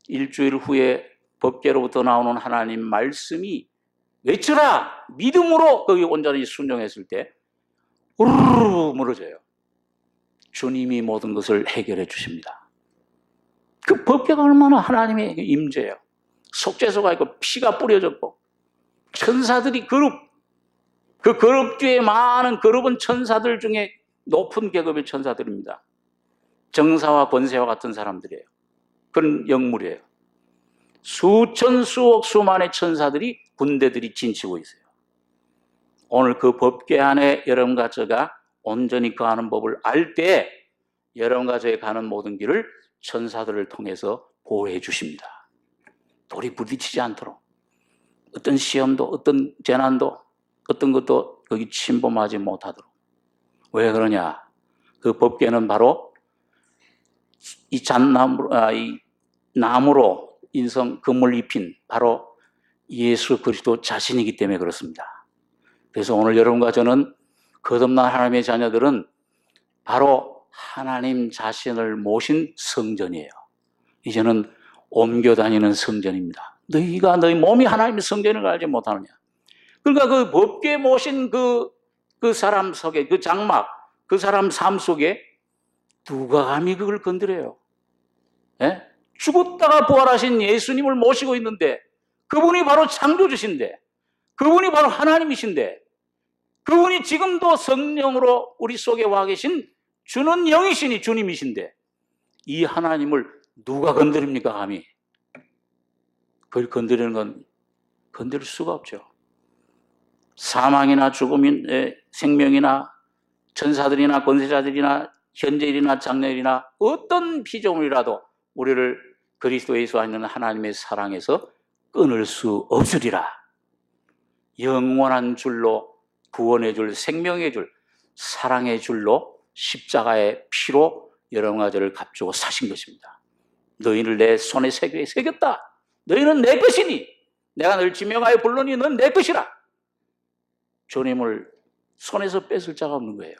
일주일 후에 법궤로부터 나오는 하나님 말씀이 외쳐라! 믿음으로 거기 온전히 순종했을 때 우르르 무너져요. 주님이 모든 것을 해결해 주십니다. 그 법궤가 얼마나 하나님의 임재예요. 속죄소가 있고 피가 뿌려졌고 천사들이 그 그룹 뒤에 많은 그룹은 천사들 중에 높은 계급의 천사들입니다. 정사와 권세와 같은 사람들이에요. 그런 영물이에요. 수천 수억 수만의 천사들이 군대들이 진치고 있어요. 오늘 그 법궤 안에 여러분과 저가 온전히 거하는 법을 알 때 여러분과 저의 가는 모든 길을 천사들을 통해서 보호해 주십니다. 돌이 부딪히지 않도록 어떤 시험도 어떤 재난도 어떤 것도 거기 침범하지 못하도록. 왜 그러냐? 그 법궤는 바로 이 나무로 인성 금을 입힌 바로 예수 그리스도 자신이기 때문에 그렇습니다. 그래서 오늘 여러분과 저는 거듭난 하나님의 자녀들은 바로 하나님 자신을 모신 성전이에요. 이제는 옮겨 다니는 성전입니다. 너희가 너희 몸이 하나님의 성전인 걸 알지 못하느냐? 그러니까 그 법궤 모신 그 사람 속에 그 장막 그 사람 삶 속에 누가 감히 그걸 건드려요? 예? 죽었다가 부활하신 예수님을 모시고 있는데 그분이 바로 창조주신데 그분이 바로 하나님이신데 그분이 지금도 성령으로 우리 속에 와 계신 주는 영이시니 주님이신데 이 하나님을 누가 건드립니까 감히? 그걸 건드리는 건 건드릴 수가 없죠. 사망이나 죽음이나 생명이나 천사들이나 권세자들이나 현재일이나 장래일이나 어떤 피조물이라도 우리를 그리스도 예수 안에 있는 하나님의 사랑에서 끊을 수 없으리라. 영원한 줄로 구원의 줄, 생명의 줄, 사랑의 줄로 십자가의 피로 여러분과 저를 값주고 사신 것입니다. 너희를 내 손에 새겼다. 너희는 내 것이니 내가 널 지명하여 불러니 넌 내 것이라. 주님을 손에서 뺏을 자가 없는 거예요.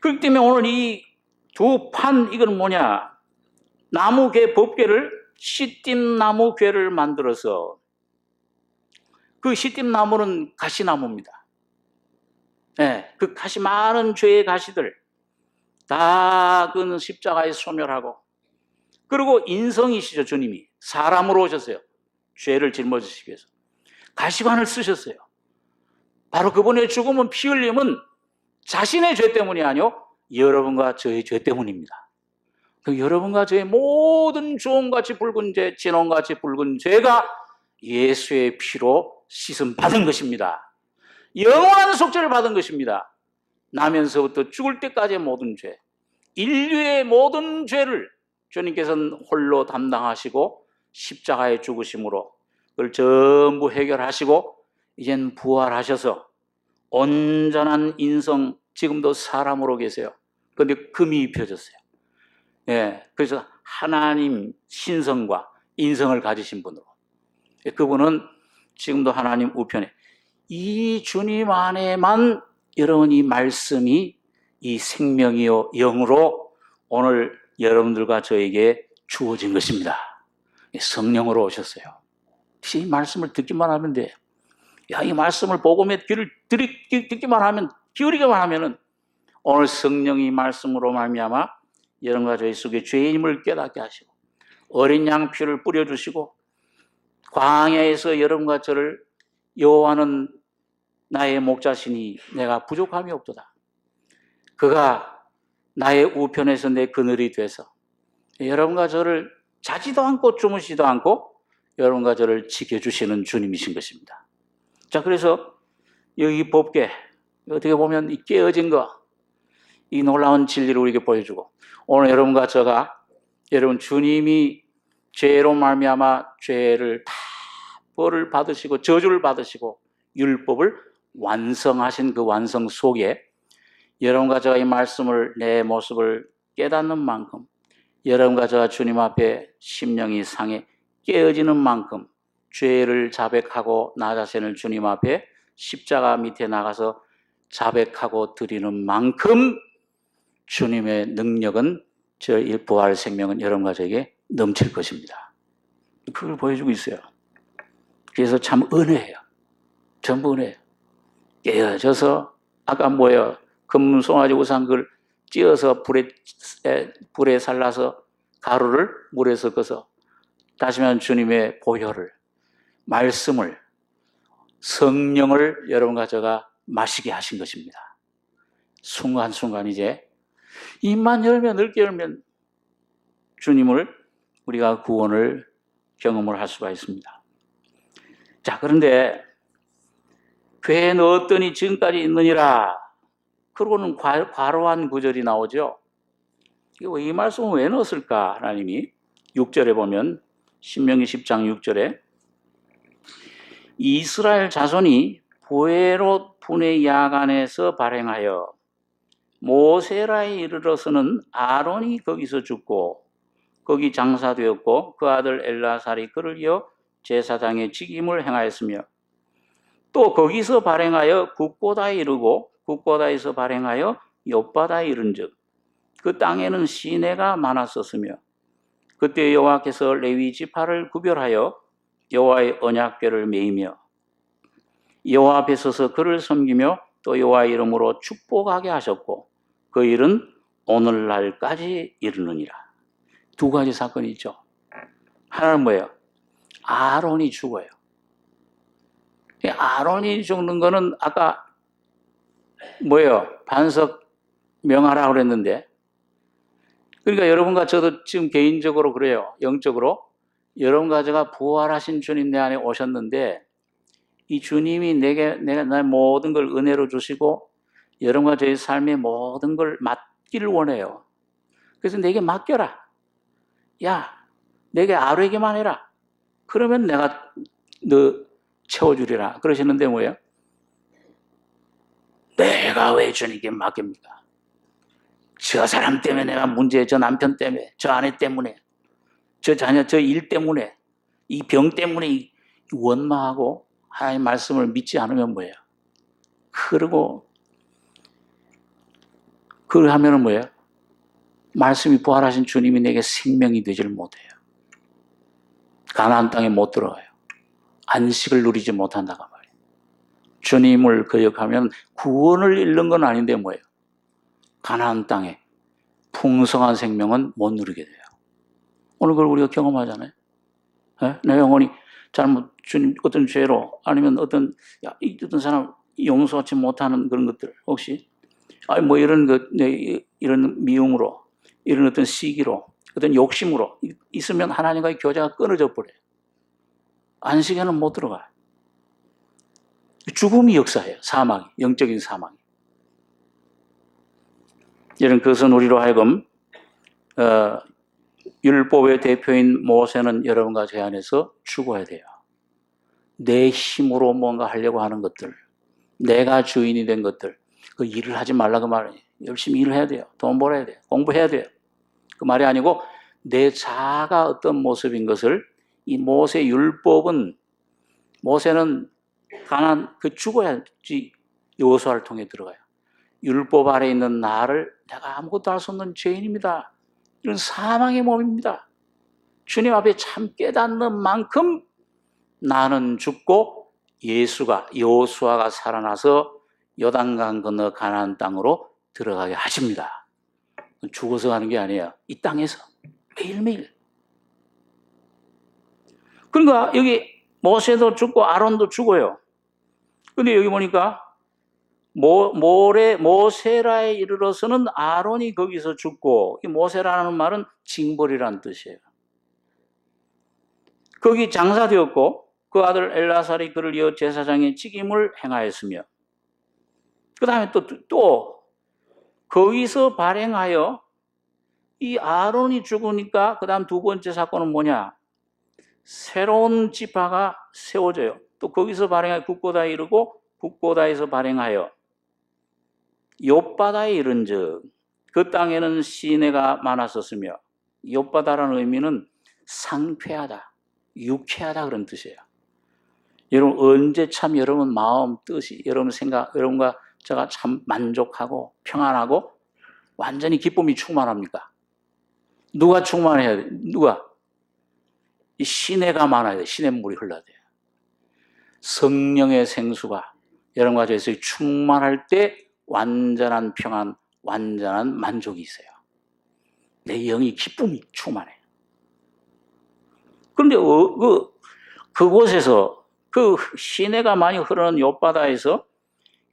그렇기 때문에 오늘 이 두 판 이건 뭐냐? 나무괴 법궤를 시띠나무 궤를 만들어서 그 시띠나무는 가시나무입니다. 네, 그 가시 많은 죄의 가시들 다 그 십자가에 소멸하고 그리고 인성이시죠. 주님이 사람으로 오셨어요. 죄를 짊어지시기 위해서 가시관을 쓰셨어요. 바로 그분의 죽음은 피 흘림은 자신의 죄 때문이 아니요 여러분과 저의 죄 때문입니다. 그 여러분과 저의 모든 주홍같이 붉은 죄, 진홍같이 붉은 죄가 예수의 피로 씻음 받은 것입니다. 영원한 속죄를 받은 것입니다. 나면서부터 죽을 때까지의 모든 죄, 인류의 모든 죄를 주님께서는 홀로 담당하시고 십자가에 죽으심으로 그걸 전부 해결하시고 이젠 부활하셔서 온전한 인성, 지금도 사람으로 계세요. 그런데 금이 입혀졌어요. 예, 그래서 하나님 신성과 인성을 가지신 분으로 그분은 지금도 하나님 우편에 이 주님 안에만 여러분 이 말씀이 이 생명이요 영으로 오늘 여러분들과 저에게 주어진 것입니다. 성령으로 오셨어요. 이 말씀을 듣기만 하면 돼요. 야, 이 말씀을 복음의 귀를 듣기만 하면 기울이기만 하면은 오늘 성령이 말씀으로 말미암아 여러분과 저희 속에 죄인임을 깨닫게 하시고 어린 양 피를 뿌려주시고 광야에서 여러분과 저를 여호와는 나의 목자시니 내가 부족함이 없도다. 그가 나의 우편에서 내 그늘이 돼서 여러분과 저를 자지도 않고 주무시도 않고 여러분과 저를 지켜주시는 주님이신 것입니다. 자, 그래서 여기 법궤, 어떻게 보면 이 깨어진 거, 이 놀라운 진리를 우리에게 보여주고, 오늘 여러분과 저가, 여러분 주님이 죄로 말미암아 죄를 다 벌을 받으시고 저주를 받으시고 율법을 완성하신 그 완성 속에 여러분과 저가 이 말씀을, 내 모습을 깨닫는 만큼, 여러분과 저가 주님 앞에 심령이 상해 깨어지는 만큼, 죄를 자백하고 나 자신을 주님 앞에 십자가 밑에 나가서 자백하고 드리는 만큼 주님의 능력은, 저희 부활 생명은 여러분과 저에게 넘칠 것입니다. 그걸 보여주고 있어요. 그래서 참 은혜예요. 전부 은혜예요. 깨어져서 아까 뭐예요? 금문 송아지 우상 그걸 찧어서 불에 살라서 가루를 물에 섞어서 다시 말하면 주님의 보혈을, 말씀을, 성령을 여러분과 제가 마시게 하신 것입니다. 순간순간 이제 입만 열면, 넓게 열면 주님을, 우리가 구원을 경험을 할 수가 있습니다. 자, 그런데 괴에 넣었더니 지금까지 있느니라. 그러고는 과로한 구절이 나오죠. 이 말씀은 왜 넣었을까? 하나님이 6절에 보면, 신명기 10장 6절에 이스라엘 자손이 보헤롯 분의 야간에서 발행하여 모세라에 이르러서는 아론이 거기서 죽고 거기 장사되었고 그 아들 엘라살이 그를 이어 제사장의 직임을 행하였으며, 또 거기서 발행하여 국보다에 이르고 국보다에서 발행하여 욥바다에 이른즉 그 땅에는 시내가 많았었으며, 그때 여호와께서 레위 지파를 구별하여 여호와의 언약궤를 메이며 여호와 앞에 서서 그를 섬기며 또 여호와의 이름으로 축복하게 하셨고 그 일은 오늘날까지 이르느니라. 두 가지 사건이 있죠. 하나는 뭐예요? 아론이 죽어요. 아론이 죽는 거는 아까 뭐예요? 반석 명하라고 그랬는데, 그러니까 여러분과 저도 지금 개인적으로 그래요. 영적으로 여러분과 제가 부활하신 주님 내 안에 오셨는데, 이 주님이 내게 내 모든 걸 은혜로 주시고 여러분과 저의 삶의 모든 걸 맡기를 원해요. 그래서 내게 맡겨라. 야, 내게 아뢰기만 해라. 그러면 내가 너 채워주리라. 그러시는데 뭐예요? 내가 왜 주님께 맡깁니까? 저 사람 때문에 내가 문제, 저 남편 때문에, 저 아내 때문에, 저 자녀, 저 일 때문에, 이 병 때문에 원망하고 하나님 말씀을 믿지 않으면 뭐예요? 그러고 그걸 하면은 뭐예요? 말씀이 부활하신 주님이 내게 생명이 되질 못해요. 가나안 땅에 못 들어가요. 안식을 누리지 못한다고 말이에요. 주님을 거역하면 구원을 잃는 건 아닌데 뭐예요? 가나안 땅에 풍성한 생명은 못 누리게 돼요. 오늘 그걸 우리가 경험하잖아요. 네? 내 영혼이 잘못 주님 어떤 죄로 아니면 어떤 사람 용서하지 못하는 그런 것들 혹시 뭐 이런 것 이런 미움으로 이런 어떤 시기로 어떤 욕심으로 있으면 하나님과의 교제가 끊어져 버려요. 안식에는 못 들어가요. 죽음이 역사해요. 사망이, 영적인 사망이. 이런 그것은 우리로 하여금 율법의 대표인 모세는 여러분과 제 안에서 죽어야 돼요. 내 힘으로 뭔가 하려고 하는 것들, 내가 주인이 된 것들, 그 일을 하지 말라고 말해요. 열심히 일을 해야 돼요. 돈 벌어야 돼요. 공부해야 돼요. 그 말이 아니고 내 자아가 어떤 모습인 것을, 이 모세 율법은, 모세는 죽어야지 여호수아를 통해 들어가요. 율법 아래 있는 나를 내가 아무것도 할 수 없는 죄인입니다. 이런 사망의 몸입니다. 주님 앞에 참 깨닫는 만큼 나는 죽고 여호수아가 살아나서 요단강 건너 가나안 땅으로 들어가게 하십니다. 죽어서 가는 게 아니에요. 이 땅에서 매일매일. 그러니까 여기 모세도 죽고 아론도 죽어요. 근데 여기 보니까 모세라에 이르러서는 아론이 거기서 죽고, 이 모세라는 말은 징벌이라는 뜻이에요. 거기 장사되었고 그 아들 엘라살이 그를 이어 제사장의 직임을 행하였으며 그 다음에 또 거기서 발행하여 이 아론이 죽으니까 그 다음 두 번째 사건은 뭐냐? 새로운 지파가 세워져요. 또 거기서 발행하여 국고다에 이르고 국고다에서 발행하여 욥바다에 이른즉 그 땅에는 시내가 많았었으며 욥바다라는 의미는 상쾌하다, 유쾌하다 그런 뜻이에요. 여러분 언제 참 여러분 마음 뜻이 여러분 생각 여러분과 제가 참 만족하고 평안하고 완전히 기쁨이 충만합니까? 누가 충만해야 돼? 누가? 이 시내가 많아야 돼. 시냇물이 흘러야 돼요. 성령의 생수가 여러분과 저에서 충만할 때 완전한 평안, 완전한 만족이 있어요. 내 영이 기쁨이 충만해요. 그런데 그곳에서 그 시내가 많이 흐르는 욥바다에서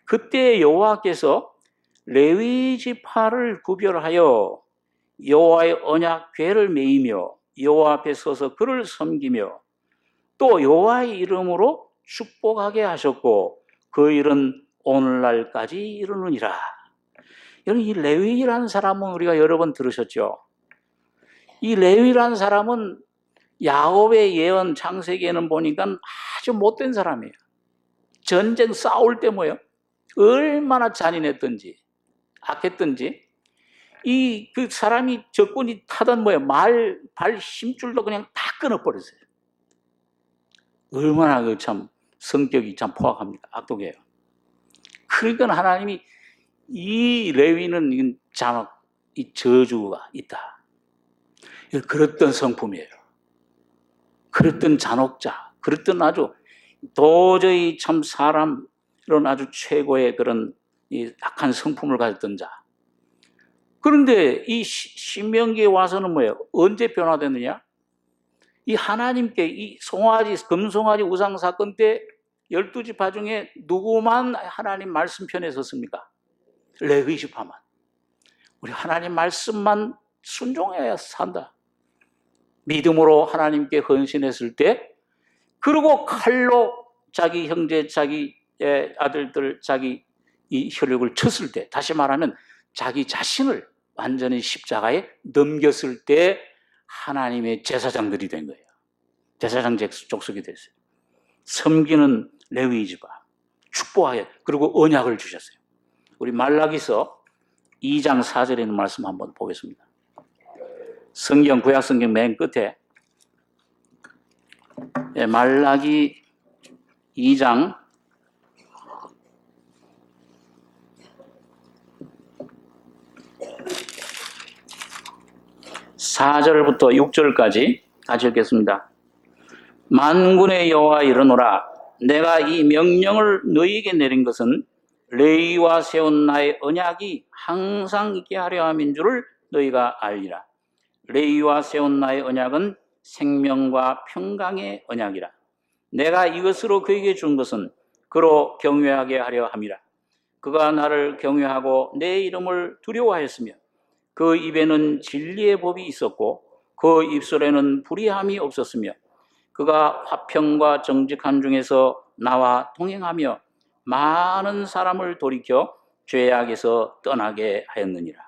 그때 여호와께서 레위 지파를 구별하여 여호와의 언약 궤를 메이며 여호와 앞에 서서 그를 섬기며 또 여호와의 이름으로 축복하게 하셨고 그 일은 오늘날까지 이르느니라. 이 레위라는 사람은 우리가 여러 번 들으셨죠. 이 레위라는 사람은 야곱의 예언 창세기에는 보니까 아주 못된 사람이에요. 전쟁 싸울 때 뭐예요? 얼마나 잔인했던지 악했던지 그 사람이 적군이 타던 뭐예요? 발 힘줄도 그냥 다 끊어버렸어요. 얼마나 참 성격이 참 포악합니까? 악독해요. 그러니까 하나님이 이 레위는 잔혹, 이 저주가 있다. 그랬던 성품이에요. 그랬던 잔혹자, 그랬던 아주 도저히 참 사람은 아주 최고의 그런 이 악한 성품을 가졌던 자. 그런데 이 신명기에 와서는 뭐예요? 언제 변화되느냐? 이 하나님께 이 금송아지 우상 사건 때 12지파 중에 누구만 하나님 말씀 편에 섰습니까? 레위 지파만. 우리 하나님 말씀만 순종해야 산다. 믿음으로 하나님께 헌신했을 때 그리고 칼로 자기 형제, 자기 아들들, 자기 이 혈육을 쳤을 때 다시 말하면 자기 자신을 완전히 십자가에 넘겼을 때 하나님의 제사장들이 된 거예요. 제사장 족속이 됐어요. 섬기는 레위 지파, 축복하게 그리고 언약을 주셨어요. 우리 말라기서 2장 4절에 있는 말씀 한번 보겠습니다. 성경 구약 성경 맨 끝에 말라기 2장 4절부터 6절까지 같이 읽겠습니다. 만군의 여호와 이르노라 내가 이 명령을 너희에게 내린 것은 레위와 세운 나의 언약이 항상 있게 하려 함인 줄을 너희가 알리라. 레위와 세운 나의 언약은 생명과 평강의 언약이라. 내가 이것으로 그에게 준 것은 그로 경외하게 하려 함이라. 그가 나를 경외하고 내 이름을 두려워하였으며 그 입에는 진리의 법이 있었고 그 입술에는 불의함이 없었으며 그가 화평과 정직한 중에서 나와 동행하며 많은 사람을 돌이켜 죄악에서 떠나게 하였느니라.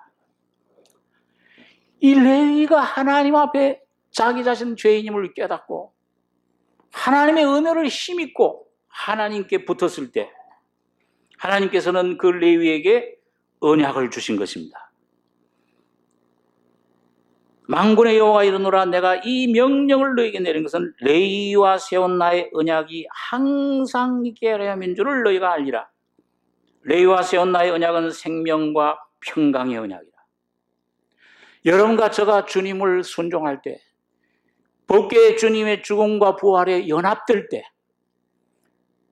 이 레위가 하나님 앞에 자기 자신 죄인임을 깨닫고 하나님의 은혜를 힘입고 하나님께 붙었을 때 하나님께서는 그 레위에게 언약을 주신 것입니다. 만군의 여호와가 이르노라 내가 이 명령을 너에게 내린 것은 레위와 세운 나의 언약이 항상 있게 하려 함인 줄을 너희가 알리라. 레위와 세운 나의 언약은 생명과 평강의 언약이라. 여러분과 저가 주님을 순종할 때 법궤의 주님의 죽음과 부활에 연합될 때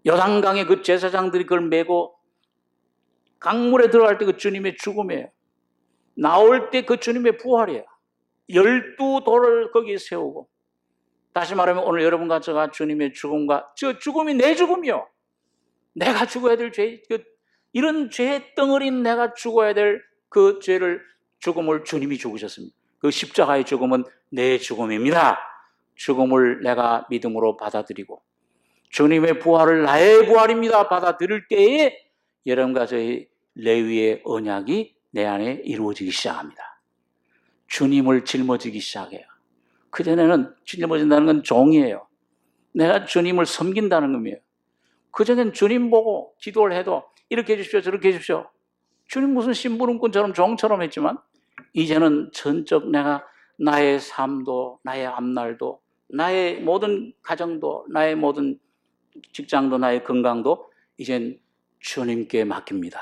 요단강의 그 제사장들이 그걸 메고 강물에 들어갈 때 그 주님의 죽음이에요. 나올 때 그 주님의 부활이에요. 12돌을 거기에 세우고 다시 말하면 오늘 여러분과 저가 주님의 죽음과 저 죽음이 내 죽음이요. 내가 죽어야 될 죄, 이런 죄 덩어리인 내가 죽어야 될 그 죄를 죽음을 주님이 죽으셨습니다. 그 십자가의 죽음은 내 죽음입니다. 죽음을 내가 믿음으로 받아들이고 주님의 부활을 나의 부활입니다 받아들일 때에 여러분과 저희 레위의 언약이 내 안에 이루어지기 시작합니다. 주님을 짊어지기 시작해요. 그전에는 짊어진다는 건 종이에요. 내가 주님을 섬긴다는 겁니다. 그전엔 주님 보고 기도를 해도 이렇게 해주십시오 저렇게 해주십시오. 주님 무슨 심부름꾼처럼 종처럼 했지만 이제는 전적 내가 나의 삶도 나의 앞날도 나의 모든 가정도 나의 모든 직장도 나의 건강도 이젠 주님께 맡깁니다.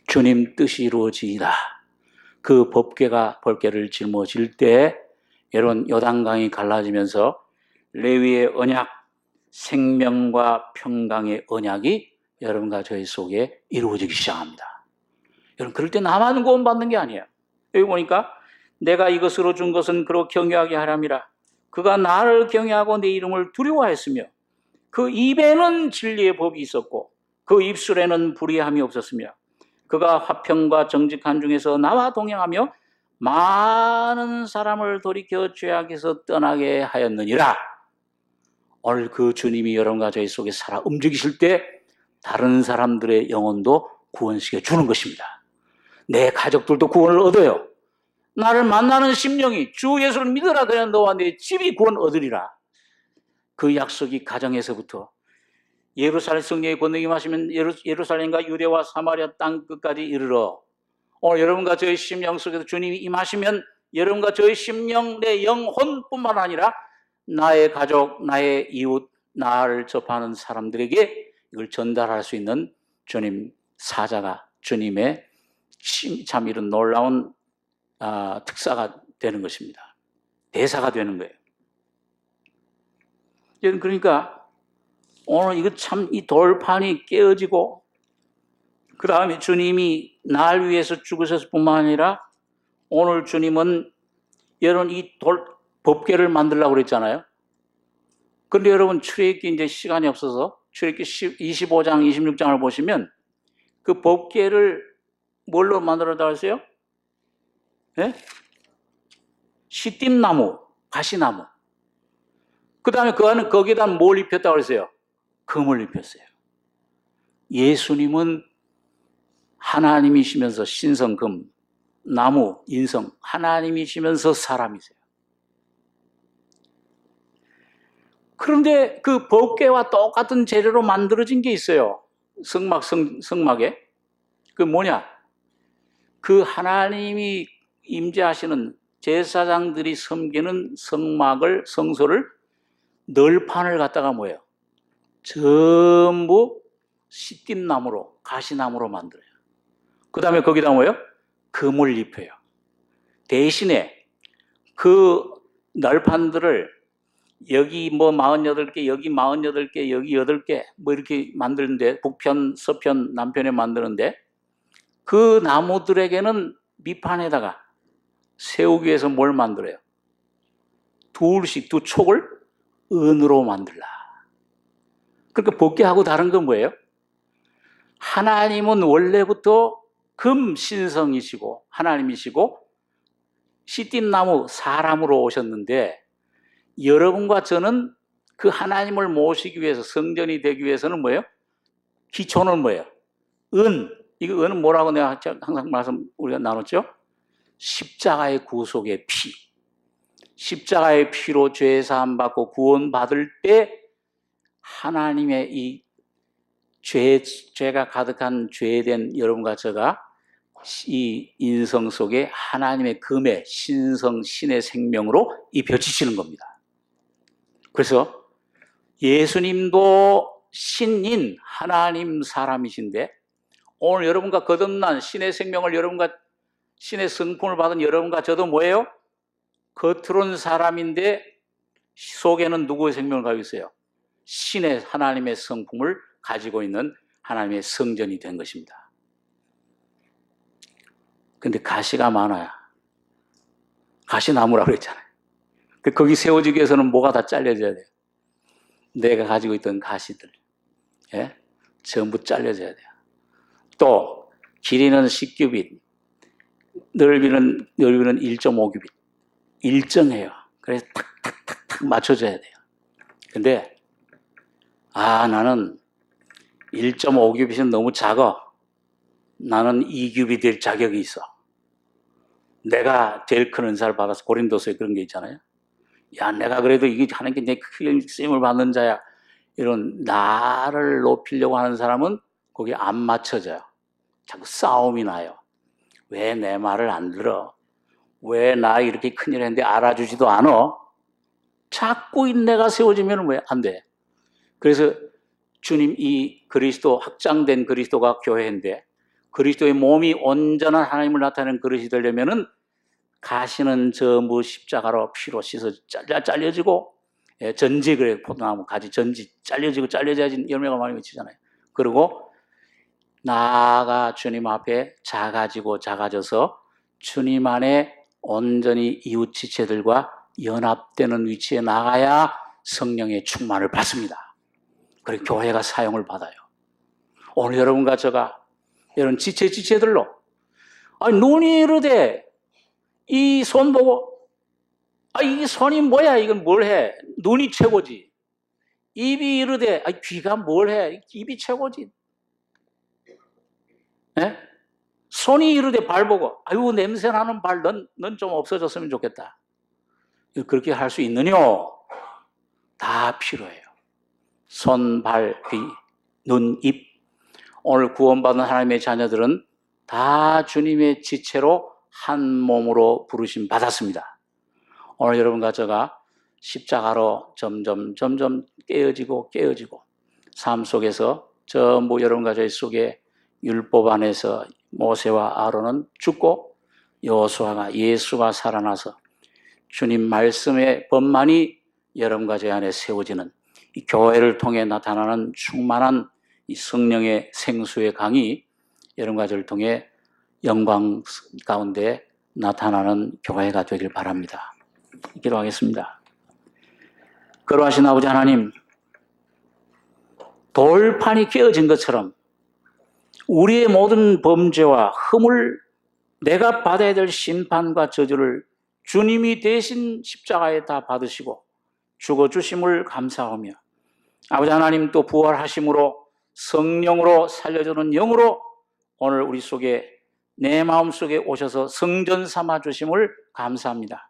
주님 뜻이 이루어지이다. 그 법궤를 짊어질 때 여러분 요단강이 갈라지면서 레위의 언약 생명과 평강의 언약이 여러분과 저희 속에 이루어지기 시작합니다. 여러분 그럴 때 나만 구원받는 게 아니에요. 여기 보니까 내가 이것으로 준 것은 그로 경외하게 하람이라. 그가 나를 경외하고 내 이름을 두려워하였으며 그 입에는 진리의 법이 있었고 그 입술에는 불의함이 없었으며 그가 화평과 정직한 중에서 나와 동행하며 많은 사람을 돌이켜 죄악에서 떠나게 하였느니라. 오늘 그 주님이 여러분과 저희 속에 살아 움직이실 때 다른 사람들의 영혼도 구원시켜 주는 것입니다. 내 가족들도 구원을 얻어요. 나를 만나는 심령이 주 예수를 믿으라 그냥 너와 내 집이 구원 얻으리라. 그 약속이 가정에서부터 예루살렘 성령의 권능이 마시면 예루살렘과 유대와 사마리아 땅 끝까지 이르러 오늘 여러분과 저의 심령 속에서 주님이 임하시면 여러분과 저의 심령 내 영혼뿐만 아니라 나의 가족, 나의 이웃, 나를 접하는 사람들에게 이걸 전달할 수 있는 주님 사자가 주님의 참 이런 놀라운 특사가 되는 것입니다. 대사가 되는 거예요. 여러분 그러니까 오늘 이거 참 이 돌판이 깨어지고 그 다음에 주님이 날 위해서 죽으셨을 뿐만 아니라 오늘 주님은 여러분 이 법궤를 만들려고 그랬잖아요. 그런데 여러분 출애굽기 이제 시간이 없어서 출애굽기 25장 26장을 보시면 그 법궤를 뭘로 만들었다고 했어요? 네? 시띠나무, 가시나무. 그 다음에 거기에다 뭘 입혔다고 그랬어요? 금을 입혔어요. 예수님은 하나님이시면서 신성금, 나무, 인성, 하나님이시면서 사람이세요. 그런데 그 법궤와 똑같은 재료로 만들어진 게 있어요. 성막에. 그 뭐냐? 그 하나님이 임재하시는 제사장들이 섬기는 성소를 널판을 갖다가 뭐예요? 전부 시띠나무로, 가시나무로 만들어요. 그 다음에 거기다 뭐예요? 금을 입혀요. 대신에 그 널판들을 여기 뭐 48개, 여기 48개, 여기 8개 뭐 이렇게 만드는데 북편, 서편, 남편에 만드는데 그 나무들에게는 밑판에다가 세우기 위해서 뭘 만들어요? 두 촉을 은으로 만들라. 그러니까 법궤하고 다른 건 뭐예요? 하나님은 원래부터 금 신성이시고 하나님이시고 시띠나무 사람으로 오셨는데 여러분과 저는 그 하나님을 모시기 위해서 성전이 되기 위해서는 뭐예요? 기초는 뭐예요? 이거 은은 뭐라고 내가 항상 우리가 나눴죠? 십자가의 구속의 피. 십자가의 피로 죄 사함 받고 구원받을 때 하나님의 이 죄가 가득한 죄된 여러분과 저가 이 인성 속에 하나님의 금의 신성 신의 생명으로 입혀지시는 겁니다. 그래서 예수님도 신인 하나님 사람이신데 오늘 여러분과 거듭난 신의 생명을 여러분과 신의 성품을 받은 여러분과 저도 뭐예요? 겉으로는 사람인데 속에는 누구의 생명을 가지고 있어요? 신의 하나님의 성품을 가지고 있는 하나님의 성전이 된 것입니다. 근데 가시가 많아요. 가시나무라고 그랬잖아요. 거기 세워지기 위해서는 뭐가 다 잘려져야 돼요? 내가 가지고 있던 가시들, 예? 전부 잘려져야 돼요. 또 길이는 10규빗, 넓이는 1.5규빗. 일정해요. 그래서 탁탁탁탁 맞춰줘야 돼요. 근데 나는 1.5규빗은 너무 작아. 나는 2규빗 될 자격이 있어. 내가 제일 큰 은사를 받아서 고린도서에 그런 게 있잖아요. 야, 내가 그래도 이게 하나님께 내 큰 쓰임을 받는 자야. 이런 나를 높이려고 하는 사람은 거기에 안 맞춰져요. 자꾸 싸움이 나요. 왜 내 말을 안 들어? 왜 나 이렇게 큰일 했는데 알아주지도 않아? 자꾸 내가 세워지면 왜 안 돼? 그래서 주님 이 그리스도, 확장된 그리스도가 교회인데 그리스도의 몸이 온전한 하나님을 나타내는 그릇이 되려면은 가시는 전부 십자가로 피로 씻어 잘려지고, 전지, 그래, 포도나무 가지 전지 잘려지고 잘려져야지 열매가 많이 맺히잖아요. 그리고 나아가 주님 앞에 작아지고 작아져서 주님 안에 온전히 이웃 지체들과 연합되는 위치에 나가야 성령의 충만을 받습니다. 그리고 교회가 사용을 받아요. 오늘 여러분과 제가 이런 지체들로, 눈이 이르되 이 손 보고, 이 손이 뭐야? 이건 뭘 해? 눈이 최고지. 입이 이르되, 귀가 뭘 해? 입이 최고지. 네? 손이 이르되 발 보고, 아유, 냄새 나는 발, 넌 좀 없어졌으면 좋겠다. 그렇게 할 수 있느냐? 다 필요해요. 손, 발, 귀, 눈, 입. 오늘 구원받은 하나님의 자녀들은 다 주님의 지체로 한 몸으로 부르심 받았습니다. 오늘 여러분과 제가 십자가로 점점 깨어지고 삶 속에서 전부 여러분과 저희 속에 율법 안에서 모세와 아론은 죽고 여호수아가 예수가 살아나서 주님 말씀의 법만이 여러분과 제 안에 세워지는 이 교회를 통해 나타나는 충만한 이 성령의 생수의 강이 여러분과 저를 통해 영광 가운데 나타나는 교회가 되길 바랍니다. 기도하겠습니다. 거룩하신 아버지 하나님, 돌판이 깨어진 것처럼 우리의 모든 범죄와 흠을, 내가 받아야 될 심판과 저주를 주님이 대신 십자가에 다 받으시고 죽어주심을 감사하며, 아버지 하나님 또 부활하심으로 성령으로 살려주는 영으로 오늘 우리 속에, 내 마음속에 오셔서 성전 삼아 주심을 감사합니다.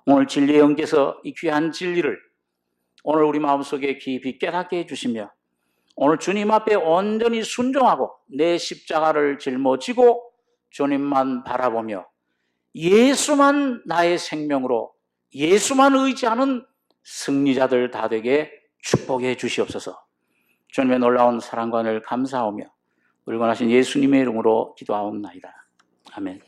오늘 진리의 영께서 이 귀한 진리를 오늘 우리 마음속에 깊이 깨닫게 해주시며, 오늘 주님 앞에 온전히 순종하고 내 십자가를 짊어지고 주님만 바라보며 예수만 나의 생명으로, 예수만 의지하는 승리자들 다 되게 축복해 주시옵소서. 주님의 놀라운 사랑과 은혜를 감사하며 우리 원하신 예수님의 이름으로 기도하옵나이다. 아멘.